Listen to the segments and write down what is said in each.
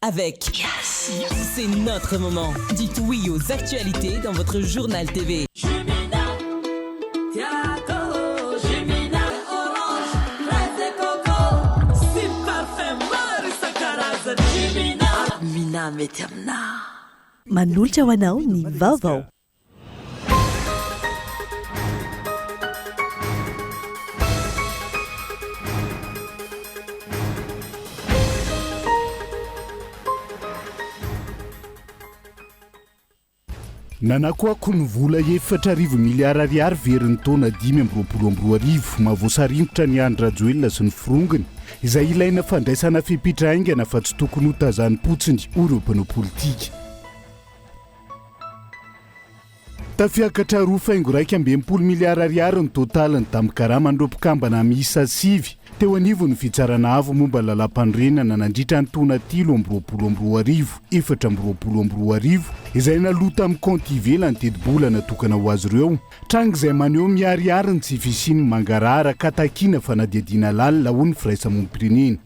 avec Yes. C'est notre moment. Dites oui aux actualités dans votre journal TV. Mina mety amina. Manolotra ho anao ny vaovao. Nanakoako ny vola 4 miliara ariary verin'ny taona 2022 mahavoasaringotra ny Andra Joel sy ny firongony izay ilaina fandraisana fipitraingana fa tsy tokony ho tazanam-potsiny ireo mpanao politika. Tafiakatra 2.20 miliara ariary ny totaliny tamin'ny karama andropokambana miisa 7 teo anivon'ny fitsarana avo momba lalam-pandrenana nandritra ny taona 2022 izay nalota amin'ny konty ivelany tedi-bola natokana ho azy ireo. Tranga izay maneho miariary ny tsy fisiny mangarara katakina fanadiadiana lalina ho ny firaisamonim-pirenena.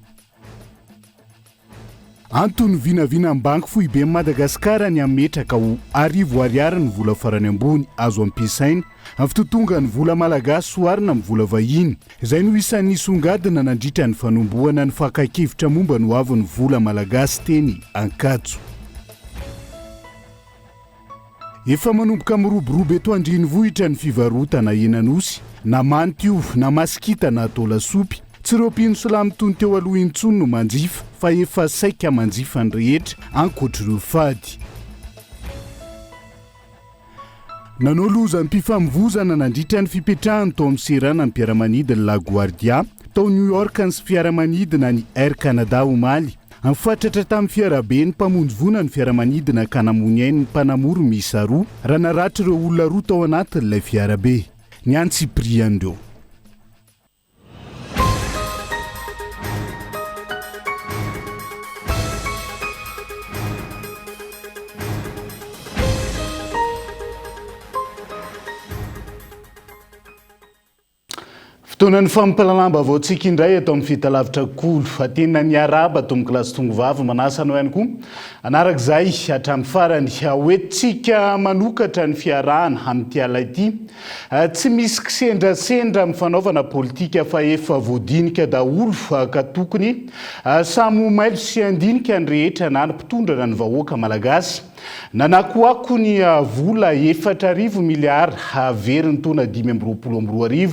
Antony vinavina banky foibe Madagasikara ny ametraka ho ariary ny vola farany ambony azo ampiasaina amin'ny fitotonga ny vola malagasy soarina amin'ny vola vahiny. Izay no isan'ny songadina nandritra ny fanombohana ny fakakevitra momba ny hoavin'ny vola malagasy teny Ankatso. Efa manomboka miroborobo eto andrenivohitra ny fivarotana henanosy na mantio na masikita na atao lasopy. Tsy ireo mpino silamo tony teo aloha intsony no manjifa fa efa saika manjifa ny rehetra ankoatr'ireo fady. Nanao loza ny mpifamovozana nandritra ny fipetrahany tao amin'ny serana ny mpiaramanidina La Guardia tao New York ny fiaramanidina ny Air Canada omaly. Anfatratra tamin'ny fiarabe ny mpamonjy ny fiaramanidina Kanamuniainy ny mpanamoro miisa 2 raha naratra ireo olona 2 tao anatin'ilay fiarabe. Ny Antsipriandreo. Fotoanan'ny fampalalamba vaotsika indray atao amin'ny fitalavitra kolo fa tena ny araba atao amin'ny kilasy tongovavy manasa anao ihany koa anarak'izay hatramin'ny farany hoentsika manokatra ny fiarahana amin'ity ala ity tsy misy kisendrasendra amin'ny fanaovana politika fa efa voadinika daholo ka tokony samy mailo sy andinika ny rehetra na ny mpitondrana ny vahoaka malagasy. Nanakoako ny vola 4 miliara veriny taona 2022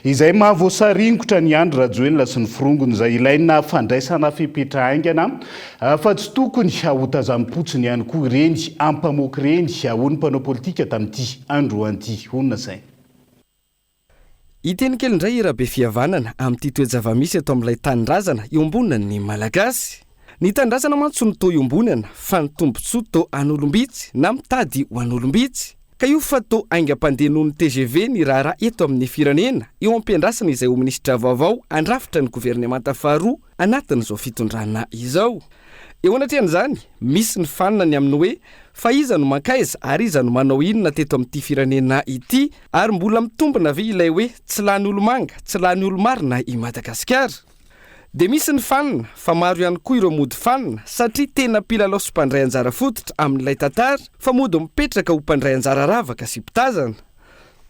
izay mahavoasaringotra ny Andra Joel sy ny firongony izay ilaina fandraisana fipetraingana fa tsy tokony ho tazanam-potsiny ihany koa ireny ampamoaka ireny ho ny mpanao politika tamin'ity androan'ity. Honona say iteny kely indray irabe fihavanana amin'ity toejava-misy atao amin'ilay tanindrazana eo amboniny malagasy. Ny tanindrazana mantsy ny tao iombonana fa ny tombontsoa tao an'olombitsy na mitady ho an'olombitsy. Ka io fa tao aingam-pandehanon'ny TGV ny raharaha eto amin'ny firenena eo ampiandrasana izay ho minisitra vaovao andrafitra ny governemanta faharoa anatin'izao fitondrana izao. Eo anatrehan'izany misy ny fanany amin'ny hoe fa iza no mankaiza ary iza no manao inona teto amin'ity firenena ity ary mbola mitombona ve ilay hoe tsy lany olomanga tsy lany olomarina i Madagasikara. De misy ny fanina fa maro ihany koa ireo mody fanina satria tena mpilalao sy mpandray anjara fototra amin'ilay tantara fa mody mipetraka ho mpandray anjara ravaka sy mpitazana.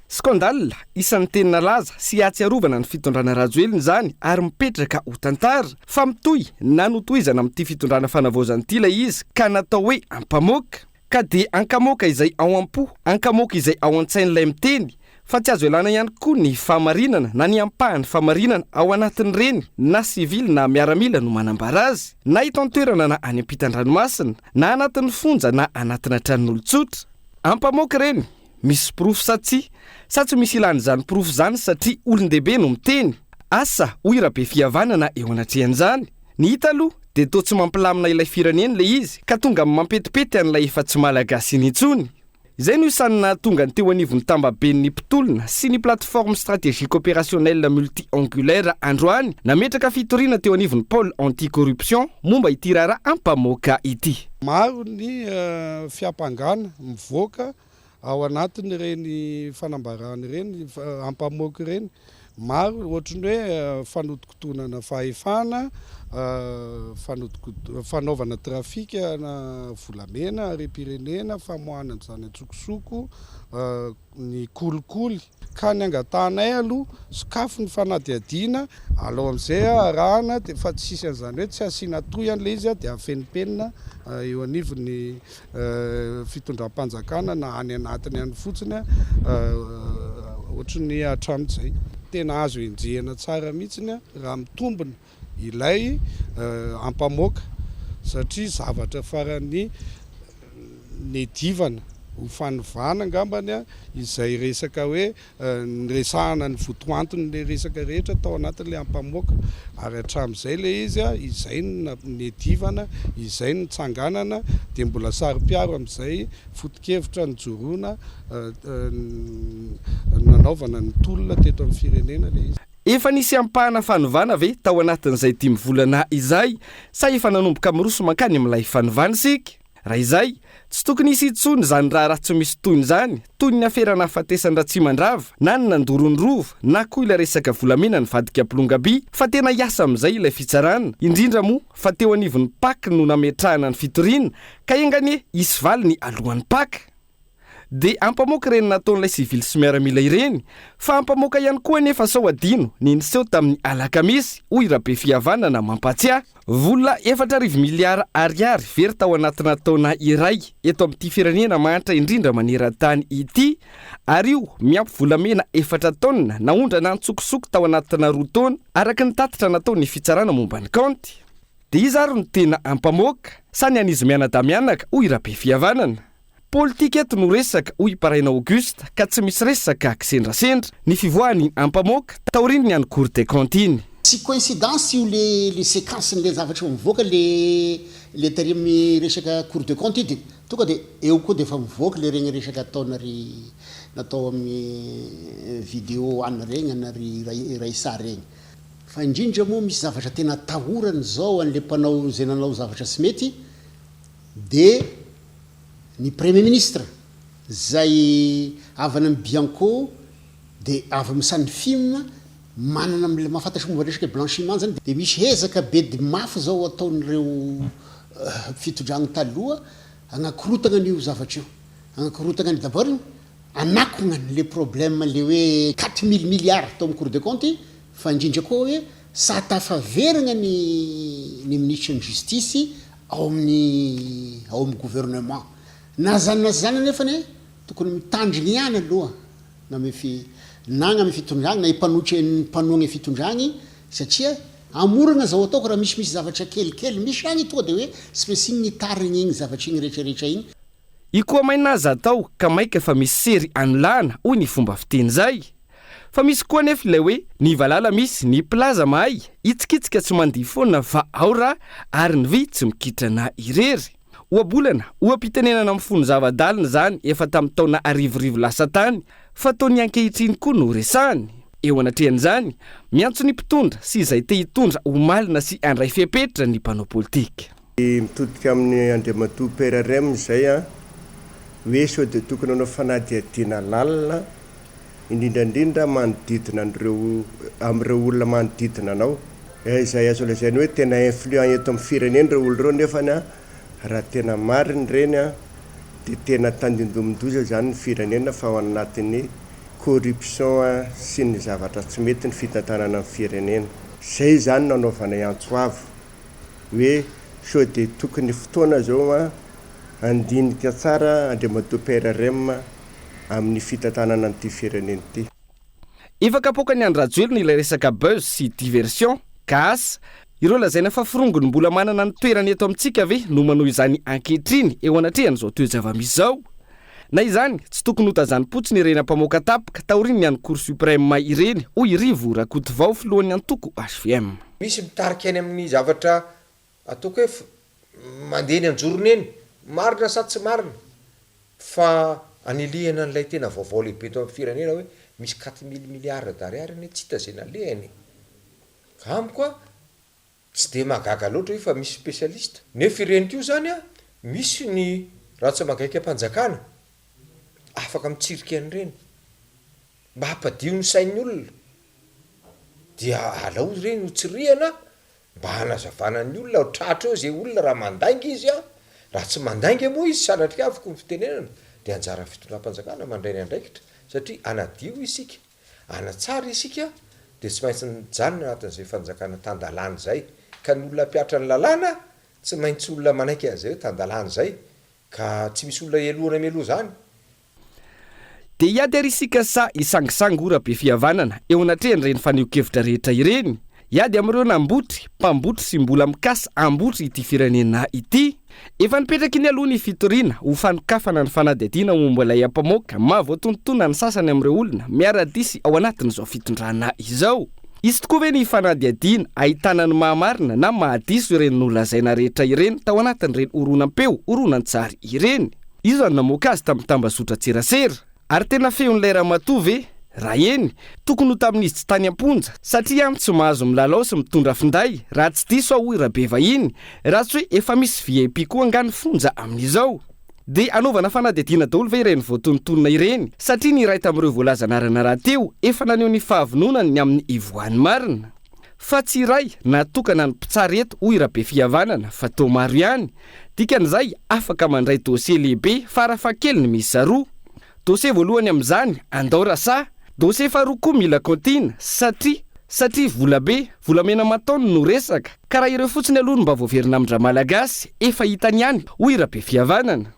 Skandal isan'ny tena laza sy atsiarovana ny fitondrana Rajoelina izany ary mipetraka ho tantara fa mitohy na notohizana amin'ity fitondrana fanavaozana ity ilay izy ka natao hoe ampamoaka ka de ankamoaka izay ao am-po ankamoaka izay ao an-tsain'ilay miteny fa tsy azo elana ihany koa ny famarinana na ny ampahany famarinana ao anatin'ireny na sivily na miaramila no manambara azy na ito an-toerana na any ampitan-dranomasina na anatin'ny fonja na anatina tranon'olon-tsotra. Ampamoaka ireny misy porofo sa tsy misy ilany izany porofo izany satria olon-dehibe no miteny asa hoy irabe fihavanana eo anatrehan'izany. Ny hita aloha de toa tsy mampilamina ilay firenena le izy ka tonga mampetipety an'ilay efa tsy malagasy initsony. Izay no isanina tonga ny teo anivon'ny tambaben'ny mpitolona sy ny plateforme stratégique opérationnelle multi-angulaire androany nametraka fitoriana teo anivon'ny pôle anti-corruption momba ity raharaha ampamoaka ity. Maro ny fiampangana mivoaka ao anatin'ireny fanambarana ireny ampamoaka ireny maro ohatrany hoe fanotokotonana fahefana fanaovana trafika na volamena are-pirenena famohanana zany atsokosoko ny kolikoly ka ny angatanay aloha sakafo ny fanadiadiana alao amin'izay arahana dia fa tsisy an'izany hoe tsy asiana toy an'ilay izy dia afenipenina eo anivony fitondram-panjakana na any anatiny any fotsiny ohatrany hatramin'izay tena azo enjehana tsara mihitsiny raha mitombona ilay ampamoaka satria zavatra farany nedivana ho fanovana angambany izay resaka hoe resahana ny votoantony le resaka rehetra tao anatin'ilay ampamoaka ary hatramin'izay le izy izay nedivana izay ny tsanganana dia mbola sary-piaro amin'izay foto-kevitra ny joroana nanaovana ny tolona teto amin'ny firenena le izy. Efa nisy ampahana fanovana ve tao anatin'izay 10 volana izay sa efa nanomboka miroso mankany amin'ilay fanovana isika? Raha izay tsy tokony hisy intsony zany raha tsy misy toyny zany toy ny aferana hafatesany Ratsimandrava na ny nandorony rova na koa ilay resaka volamena ny vadika Plongaby fa tena hiasa amin'izay ilay fitsarana indrindra moa fa teo anivon'ny Paka no nametrahana ny fitoriana ka engany hisy valy ny alohan'ny Paka. Dia ampamoaka ireny nataon'ilay sivily sy miaramila ireny fa ampamoaka ihany koa nefa sao adino ny niseho tamin'ny alakamisy hoy Rabe Fihavanana mampatsiahy vola 4 miliara ariary very tao anatina taona iray eto amin'ity firenena manitra indrindra maneran-tany ity ary io miampy volamena 4 taona naondrana ntsokosoko tao anatina 2 taona araka ny tatitra nataon'ny fitsarana momba ny kaonty. Dia izy ary no tena ampamoaka sa ny anizy mianadamianaka hoy Rabe Fihavanana. Politika eto no resaka hoy Paraina Auguste ka tsy misy resaka akisendrasendra ny fivoahany ampamoaka taoriny ny any Cour des comptes iny. Tsy coïncidence io le séquence le zavatra mivoaka le tarimy resaka Cour des comptes ity tonga dia eo koa dia efa mivoaka le regny resaka ataona ry natao amin'ny vidéo any regny na ry raisa regny fa indrindra moa misy zavatra tena tahorany zao an'le mpanao zay nanao zavatra tsy mety dia ny premier ministre zay avana amin'ny Bianco dia avy misan'ny film manana am'le mahafantatra momba resaka blanchiment zany dia misy hezaka be de mafy zao ataon'ireo fitondragny taloha agnakorotana an'io zavatra io agnakorotana d'abord anakona le problème le hoe 4000 milliards tao amin'ny Cour des comptes fa indrindra koa hoe sa tafaverina ny ministre ny justice ao amin'ny gouvernement na zany nefany tokony mitandriny ihany aloha na nagna amy fitondragny na mpanoagny fitondragny satria amoragna zao ataoko raha misy zavatra kelikely misy agny tonga dia hoe tsy maintsy igny tarigny igny zavatra igny rehetrarehetra igny. I koa mainazy atao ka maika fa misy sery anolana hoy ny fomba fiteny zay fa misy koa nefa ilay hoe ny valala misy ny plaza mahay itsikitsika tsy mandihy foana fa aora ary ny vy tsy mikitrana irery. Oabolana oampitenenana amin'ny fony zavadalina zany efa tamin'ny taona 2010 lasa tany fa taony ankehitriny koa no resahany. Eo anatrehan'izany miantso ny mpitondra sy izay te hitondra omalina sy andray fepetra ny mpanao politika. Mitodika amin'ny Andriamatoa PRRM zay hoe sao dia tokony anao fanadihadiana lalina indrindrandrindra manodidina amin'ireo olona manodidina anao izay azo lazainy hoe tena influent eto amin'ny firenena ireo olo ireo nefany raha tena mariny reny dia tena tandindomindoza zany ny firenena fa ao anatin'ny corruption sy ny zavatra tsy mety ny fitantanana amin'ny firenena. Zay zany nanaovana antsoavo hoe sao dia tokony fotoana zao andinika tsara Andriamatoa PRRM amin'ny fitantanana an'ity firenena ity. Efa kapoaka ny andrajoelina ilay resaka buzz sy diversion gas ireo lazaina fa firongony mbola manana ny toerany eto amintsika ve no manohy izany ankehitriny eo anatrehany zao toe-javamisy zao. Na izany tsy tokony ho tazany-potsiny ireny ampamoaka tapaka taoriny ny any Cour suprême ireny hoy Rivo Rakotovao filohan'ny antoko HVM. Misy mitarika any amin'ny zavatra ataoko hoe mandeha ny anjorony eny marina sa tsy marina fa anilihana an'ilay tena vaovao lehibe eto amin'ny firenena hoe misy 4000 milliards d'ariary ny tsy hita zay nalehany. Amiko tsy dia mahagaga loatra fa misy spécialiste nefa ireny tio zany misy ny raha tsy magaika ampanjakana afaka mitsirika an'ireny mba hampadio ny sain'ny olona dia alao reny hotsiriana mba hanazavana ny olona tratra eo zay olona raha mandainga izy a raha tsy mandainga moa izy sanatria afaka ny fitenenana de anjara fitondram-panjakana mandray ny andraikitra satria anadio isika anatsara isika de tsy maintsy nyjanona anatin'izay fanjakana tandalany zay ka ny olona mpiatra ny lalàna tsy maintsy olona manaiky an'zay hoe tandalany zay ka tsy misy olona elohana meloha zany de iady ary isika sa isangisangy ora be fihavanana eo anatrehany reny faneho-kevitra rehetra ireny iady amin'ireo nambotry mpambotry sy mbola mikasa ambotry ity firenena ity efa nipetraky ny aloha ny fitoriana ho fanokafana ny fanadihadiana momba ilay ampamoaka mahavoatonontona ny sasany amin'ireo olona miara-disy ao anatin'izao fitondrana izao izy tokoa ve ny fanadihadiana ahitana ny mahamarina na mahadiso ireny nolazaina rehetra ireny tao anatin'ireny oronan-peo oronan-tsary ireny izy zany namoaka azy tamin'ny tambazotra tserasera ary tena feon'ilay ramatoa ve raha eny tokony ho tamin'izy tsy tany amponja satria am tsy mahazo milalao sy mitondra finday raha tsy diso aho ira be vahiny raha tsy hoe efa misy VIP koa angany fonja amin'izao de anaovana fanadihadiana daholo ve ireny voatonontonona ireny satria ny iray tamin'ireo voalazanarana raha teo efa naneo ny fahavononany ny amin'ny ivoany marina fa tsy iray natokana ny mpitsarety ho ira be fihavanana fa tao maro ihany dikan'izay afaka mandray dosie lehibe farafahakeliny misy roa dosie voalohany amin'izany andao rasa dosie faharoa koa mila kontina satria volamena mataony no resaka ka raha ireo fotsiny aloha no mba voaverina amindra malagasy efa hitany ihany ho ira be fihavanana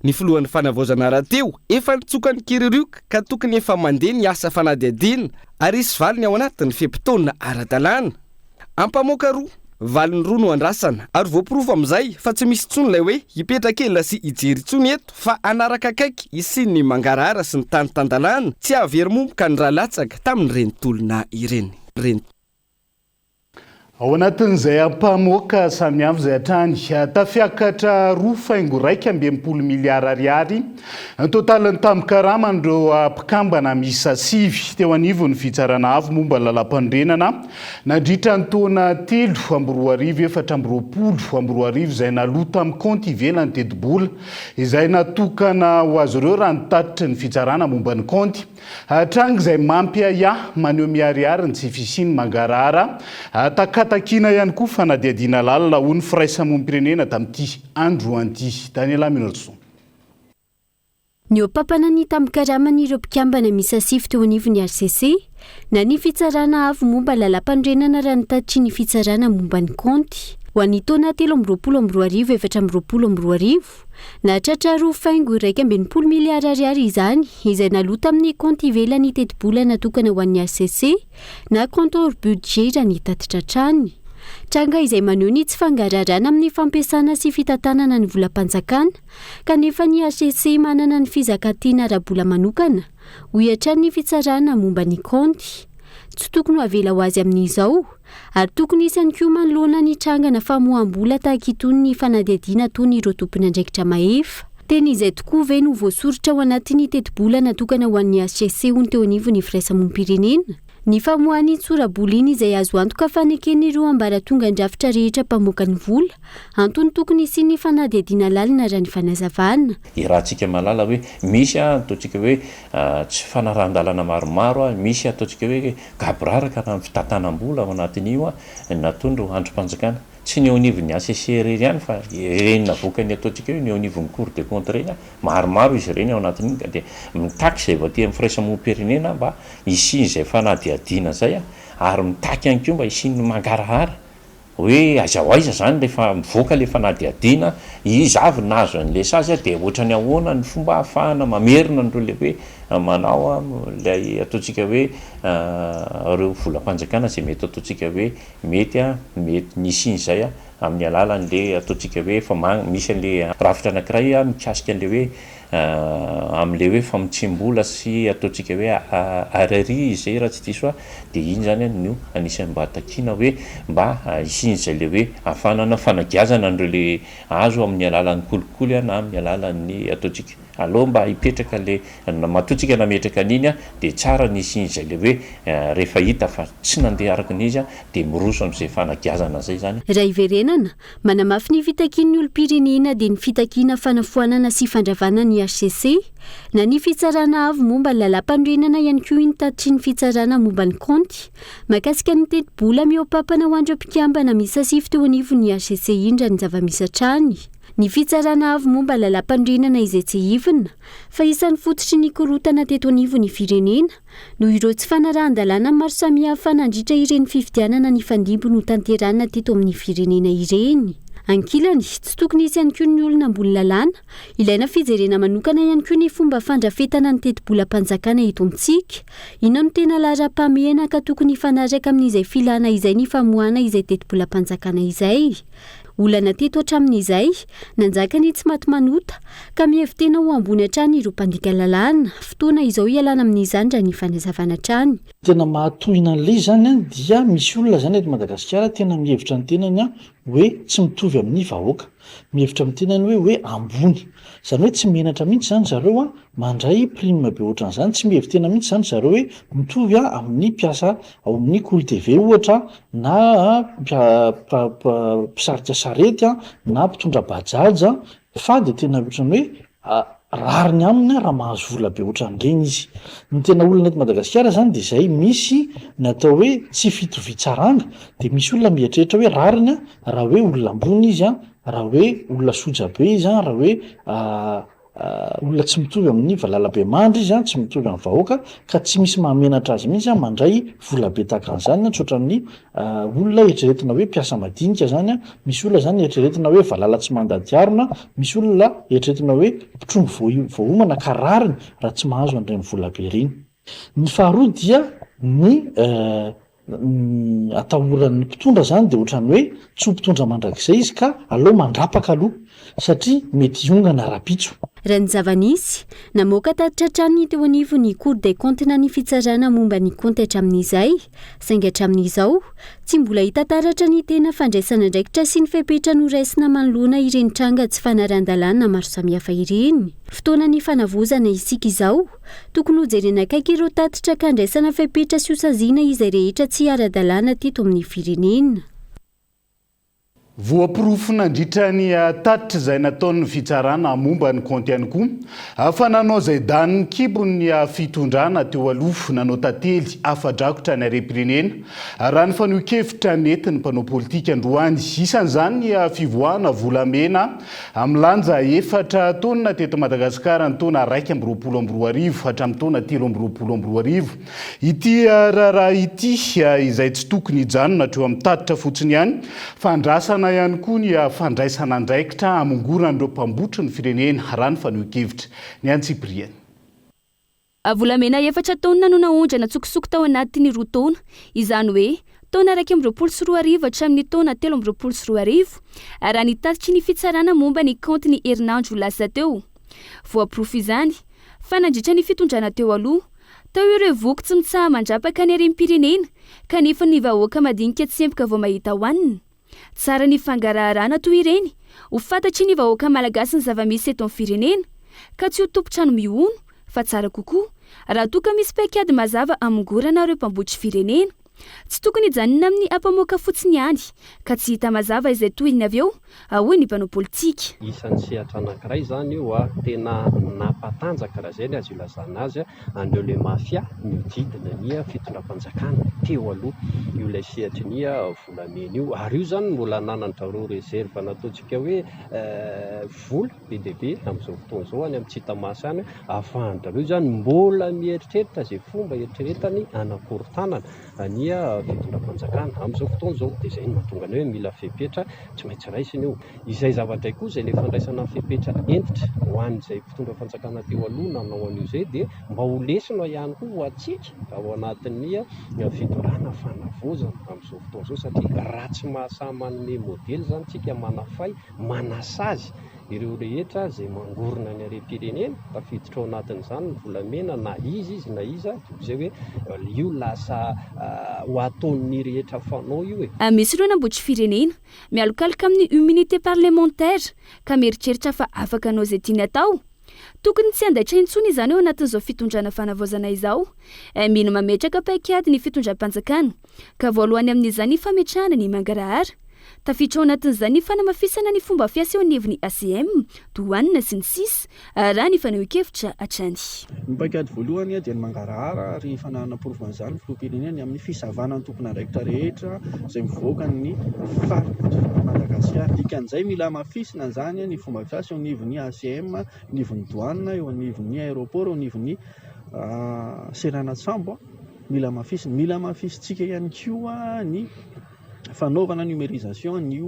ny filohan'ny fanavaozana raha teo efa nitsoka ny kiririoka ka tokony efa mandeha ny asa fanadihadiana ary isy valiny ao anatin'ny fempitona ara-dalàna ampamoaka roa valiny roa no andrasana ary voapirofo amin'izay fa tsy misy tsony ilay hoe hipetra-kelina sy hijery tsony eto fa anaraka akaiky isiny ny mangarahara sy ny tany-tandalàna tsy hahavery momboka ny rahalatsaka tamin'ny renitolona ireny ao anatin'izay ampamoaka samihafa zay hatrany tafiakatra roa faingo raika amby mpolo miliara ariary ny totaliny tambikarama andreo mpikambana misa sivy teo anivony fitsarana avy momba lalam-pandrenana nandritra ny taona 3 amby 2024 izay nalota amin'ny konty ivelany teti-bola izay natokana ho azy ireo raha nitatitry ny fitsarana momba ny konty hatranga izay mampiaya maneho miariary ny tsy fisiny mangarahara takatakina ihany koa fanadihadiana lalina ho ny firaisamonim-pirenena tamin'ity andro anty Daniela Minolson. Ny opampana ny tamikaramany ireo mpikambana misa sivy teo anivony RCC na ny fitsarana avy momba lalam-pandrenana raha nitatitry ny fitsarana momba ny konty ho an'ny taona 3-2024 na tratra 2.2 miliara ariary izany izay nalota amin'ny konty ivelany teti-bola natokana ho an'ny RCC na compteur budget raha nitatitra hatrany. Tranga izay maneho ny tsy fangararana amin'ny fampiasana sy fitantanana ny volam-panjakana kanefa ny RCC manana ny fizakatiana ara-bola manokana ho hiatrany ny fitsarana momba ny konty. Tsy tokony ho avela ho azy amin'izao ary tokony isany koa manoloana ny trangana famoaham-bola tahaka itony ny fanadihadiana ataony ireo tompony andraikitra mahefa. Teny izay tokoa ve no voasoritra ao anatin'ny teti-bola natokana ho an'ny RCC ho ny teo anivony firaisamonim-pirenena. Ny famoahany tsorabola iny izay azo antoka fanekeny ireo ambaratonga ndrafitra rehetra mpamoaka ny vola antony tokony sy ny fanadihadiana lalina raha ny fanazavana. Irahantsika malala hoe misy ataontsika hoe tsy fanarahan-dalana maromaro misy ataontsika hoe gaboraraka na fitantanam-bola ao anatin'io natondro androm-panjakana tsy ny onivon'ny ACC rery ihany fa ireny navokany ataontsika hoe ny onivon'ny Cour des comptes reny maromaro izy ireny ao anatin'iny ka dia mitaky izay voaty amin'ny firaisamonim-pirenena mba isiny izay fanadihadiana zay ary mitaky ihany koa mba isiny mangarahara hoe aiza ho aiza zany rehefa mivoaka le fanadihadiana izy avy nazo an'le sazy dia ohatrany ahoana ny fomba ahafahana mamerina nireo le hoe manao lay ataontsika hoe reo volam-panjakana zay mety ataontsika hoe mety nisiny zay amin'ny alalan'le ataontsika hoe fa misy an'le rafitra anankiray mikasika an'le hoe amin'le hoe famotsim-bola sy ataontsika hoe arary zay raha tsy diso dia iny zany no anisan'ny mba takiana hoe mba isiny zay le hoe ahafanana fanagiazana an'ireo le azo amin'ny alalan'ny kolikoly na amin'ny alalan'ny ataontsika aloha mba hipetraka le matotsika nametraka an'iny a de tsara nisy iny zay le hoe rehefa hita fa tsy nandeha araka n'izy a de miroso am'izay fanagiazana zay zany. Raha iverenana manamafy ny fitakian'ny olom-pirenena dia ny fitakiana fanafoanana sy fandravana ny HCC na ny fitsarana avy momba ny lalam-pandrenana ihany koa iny tatitry ny fitsarana momba ny konty mahakasika ny teti-bola mihoapapana ho andreo mpikambana misy sivy teo anivony HCC indra ny zava-misy hatrany. Ny fitsarana avy momba lalam-pandrenana izay tsy hivina fa isan'ny fototry ny korotana teto anivony firenena noho ireo tsy fanarahan-dalàna maro samihafa nandritra ireny fifidianana ny fandimbo no tanterana teto amin'ny firenena ireny. Ankilany tsy tokony hisy ihany koa ny olona ambony lalàna ilaina fijerena manokana ihany koa ny fomba fandrafetana ny teti-bolam-panjakana eto amintsika ina no tena lara-pamehana ka tokony fanaraka amin'izay filana izay ny famohana izay teti-bolam-panjakana izay. Olana teto hatramin'izay nanjaka ny tsy maty manota ka mihevi tena ho ambony hatrany ireo mpandika lalàna fotoana izao ialana amin'izany raha ny fanazavana hatrany. Tena mahatohina an'ilay zany dia misy olona zany eto Madagasikara tena mihevitra ny tenany hoe tsy mitovy amin'ny vahoaka, mihevitra amin'ny tenany hoe ambony, zany hoe tsy menatra mihitsy zany zareo mandray prime be ohatran'izany, tsy mihevy tena mihitsy zany zareo hoe mitovy amin'ny mpiasa ao amin'ny Cool TV ohatra na mpisarika sarety na mpitondra bajaja fa de tena ohatrany hoe rariny aminy raha mahazo vola be ohatran'ireny izy. Ny tena olona eto Madagasikara zany de zay misy natao hoe tsy fitovitsaranga de misy olona mieritreritra hoe rariny raha hoe olona ambony izy raha hoe olona soja be izy raha hoe olona tsy mitovy amin'ny valalabe mandry izy tsy mitovy amin'ny vahoaka ka tsy misy mahamenatra azy mihitsy mandray vola be tahaka an'izany tsoatran'ny olona eritreretina hoe mpiasa madinika zany misy olona zany eritreretina hoe valala tsy mandady arona, misy olona eritreretina hoe mpitrongo voahomana ka rariny raha tsy mahazo an'ireny vola be reny. Ny faharoa dia ny atahoran'ny mpitondra zany de ohatrany hoe tsy ho mpitondra mandrakizay izy ka aleo mandrapaka aloha satria mety hiongana rapitso. Raha ny zava-nisy namoaka tatitra hatrany teo anivo ny Cour des comptes na ny fitsarana momba ny konty hatramin'izay saingy hatramin'izao tsy mbola hita taratra ny tena fandraisana ndraikitra sy ny fepetra noraisina manoloana ireny tranga tsy fanaran-dalàna maro samihafa ireny. Fotoana ny fanavozana isika izao tokony ho jerena akaiky ireo tatitra ka andraisana fepetra sy hosaziana izay rehetra tsy ara-dalàna teto amin'ny firenena. Voapirofo nandritra ny tatitra izay nataon'ny fitsarana momba ny konty ihany koa afa nanao izay daniny kibony fitondrana teo aloha nanao tantely afa-drakotra ny harem-pirenena raha ny fanohikevitra nentin'ny mpanao politika androany isan'izany ny fivoahana volamena amin'ny lanja 4 taona teto Madagasikara ny taona 2024 hatramin'ny taona 2024 ity raha ity izay tsy tokony hijanona hatreo amin'ny tatitra fotsiny ihany fandrasana ihany koa ny fandraisana andraikitra amongorana ireo mpambotry ny firenena raha ny fanohikevitra ny Antsipriana. Volamena 4 taona no naondrana tsokosoko tao anatin'ny 2 taona izany hoe taona 2024 hatramin'ny taona 2024 raha ny tatitry ny fitsarana momba ny konty ny herinandro lasa teo. Voapirofo izany fa nandritra ny fitondrana teo aloha tao ireo voky tsy mitsaha mandrapaka ny harem-pirenena kanefa ny vahoaka madinika tsy empaka vao mahita hoanina. Tsara ny fangaraharaana toy ireny ho fantatry ny vahoaka malagasy ny zava-misy eto amin'ny firenena ka tsy ho tompotrano mihono fa tsara kokoa raha toa ka misy paikady mazava amongorana ireo mpambotry firenena tsy tokony hijanona amin'ny ampamoaka fotsiny ihany ka tsy hita mazava izay tohiny avy eo hoy ny mpanao politika. Isan'ny sehatra anankiray zany io tena nampatanjaka raha zay azo ilazana azy andreo le mafia mididina ny fitondram-panjakana teo aloha io ilay sehatra ny volamena io ary io zany mbola nanana daholo reserve nataontsika hoe vola be dia be amin'izao fotoana izao any amin'ny Tsitamasa any ahafahanjareo zany mbola mieritreritra zay fomba eritreretany anakorontanana ny fitondram-panjakana amin'izao fotoana izao dia izay no mahatonga ny hoe mila fepetra tsy maintsy raisiny io. Izay zavatra koa izay le fandraisana fepetra entitra ho an'izay mpitondra fanjakana teo aloha nanao an'io izay dia mba ho lesina ihany koa ho atsika ao anatin'ny fitondrana fanavozana amin'izao fotoana izao satria raha tsy mahasaman'ny modely zany tsika manafay manasazy ireo rehetra zay mangorona ny harem-pirenena tafiditra ao anatin'izany ny volamena na izy na iza izay hoe io lasa ho ataon'ny rehetra fanao io misy ireo nambotry firenena mialokaloka amin'ny immunité parlementaire ka mieritreritra fa afaka anao izay tiany atao tokony tsy andaitra intsony izany eo anatin'izao fitondrana fanavaozana izao mino mametraka paikady ny fitondram-panjakana ka voalohany amin'izany fametrahana ny mangarahara tafiditra ao anatin'izany fanamafisana ny fomba fiasa eo anivon'ny ACM douane sy ny sis raha ny fanehoan-kevitra hatrany ny paikady voalohany dia ny mangarahara ary fanahana provanzany filoam-pirenena amin'ny fisavana ny tompon'andraikitra rehetra izay mivoaka ny faritra Madagasikara dikan'izay mila mafisina zany ny fomba fiasa eo anivon'ny ACM anivon'ny douane eo anivon'ny aéroport eo anivon'ny seranatsambo mila mafisitsika ihany koa ny fanaovana numérisation ny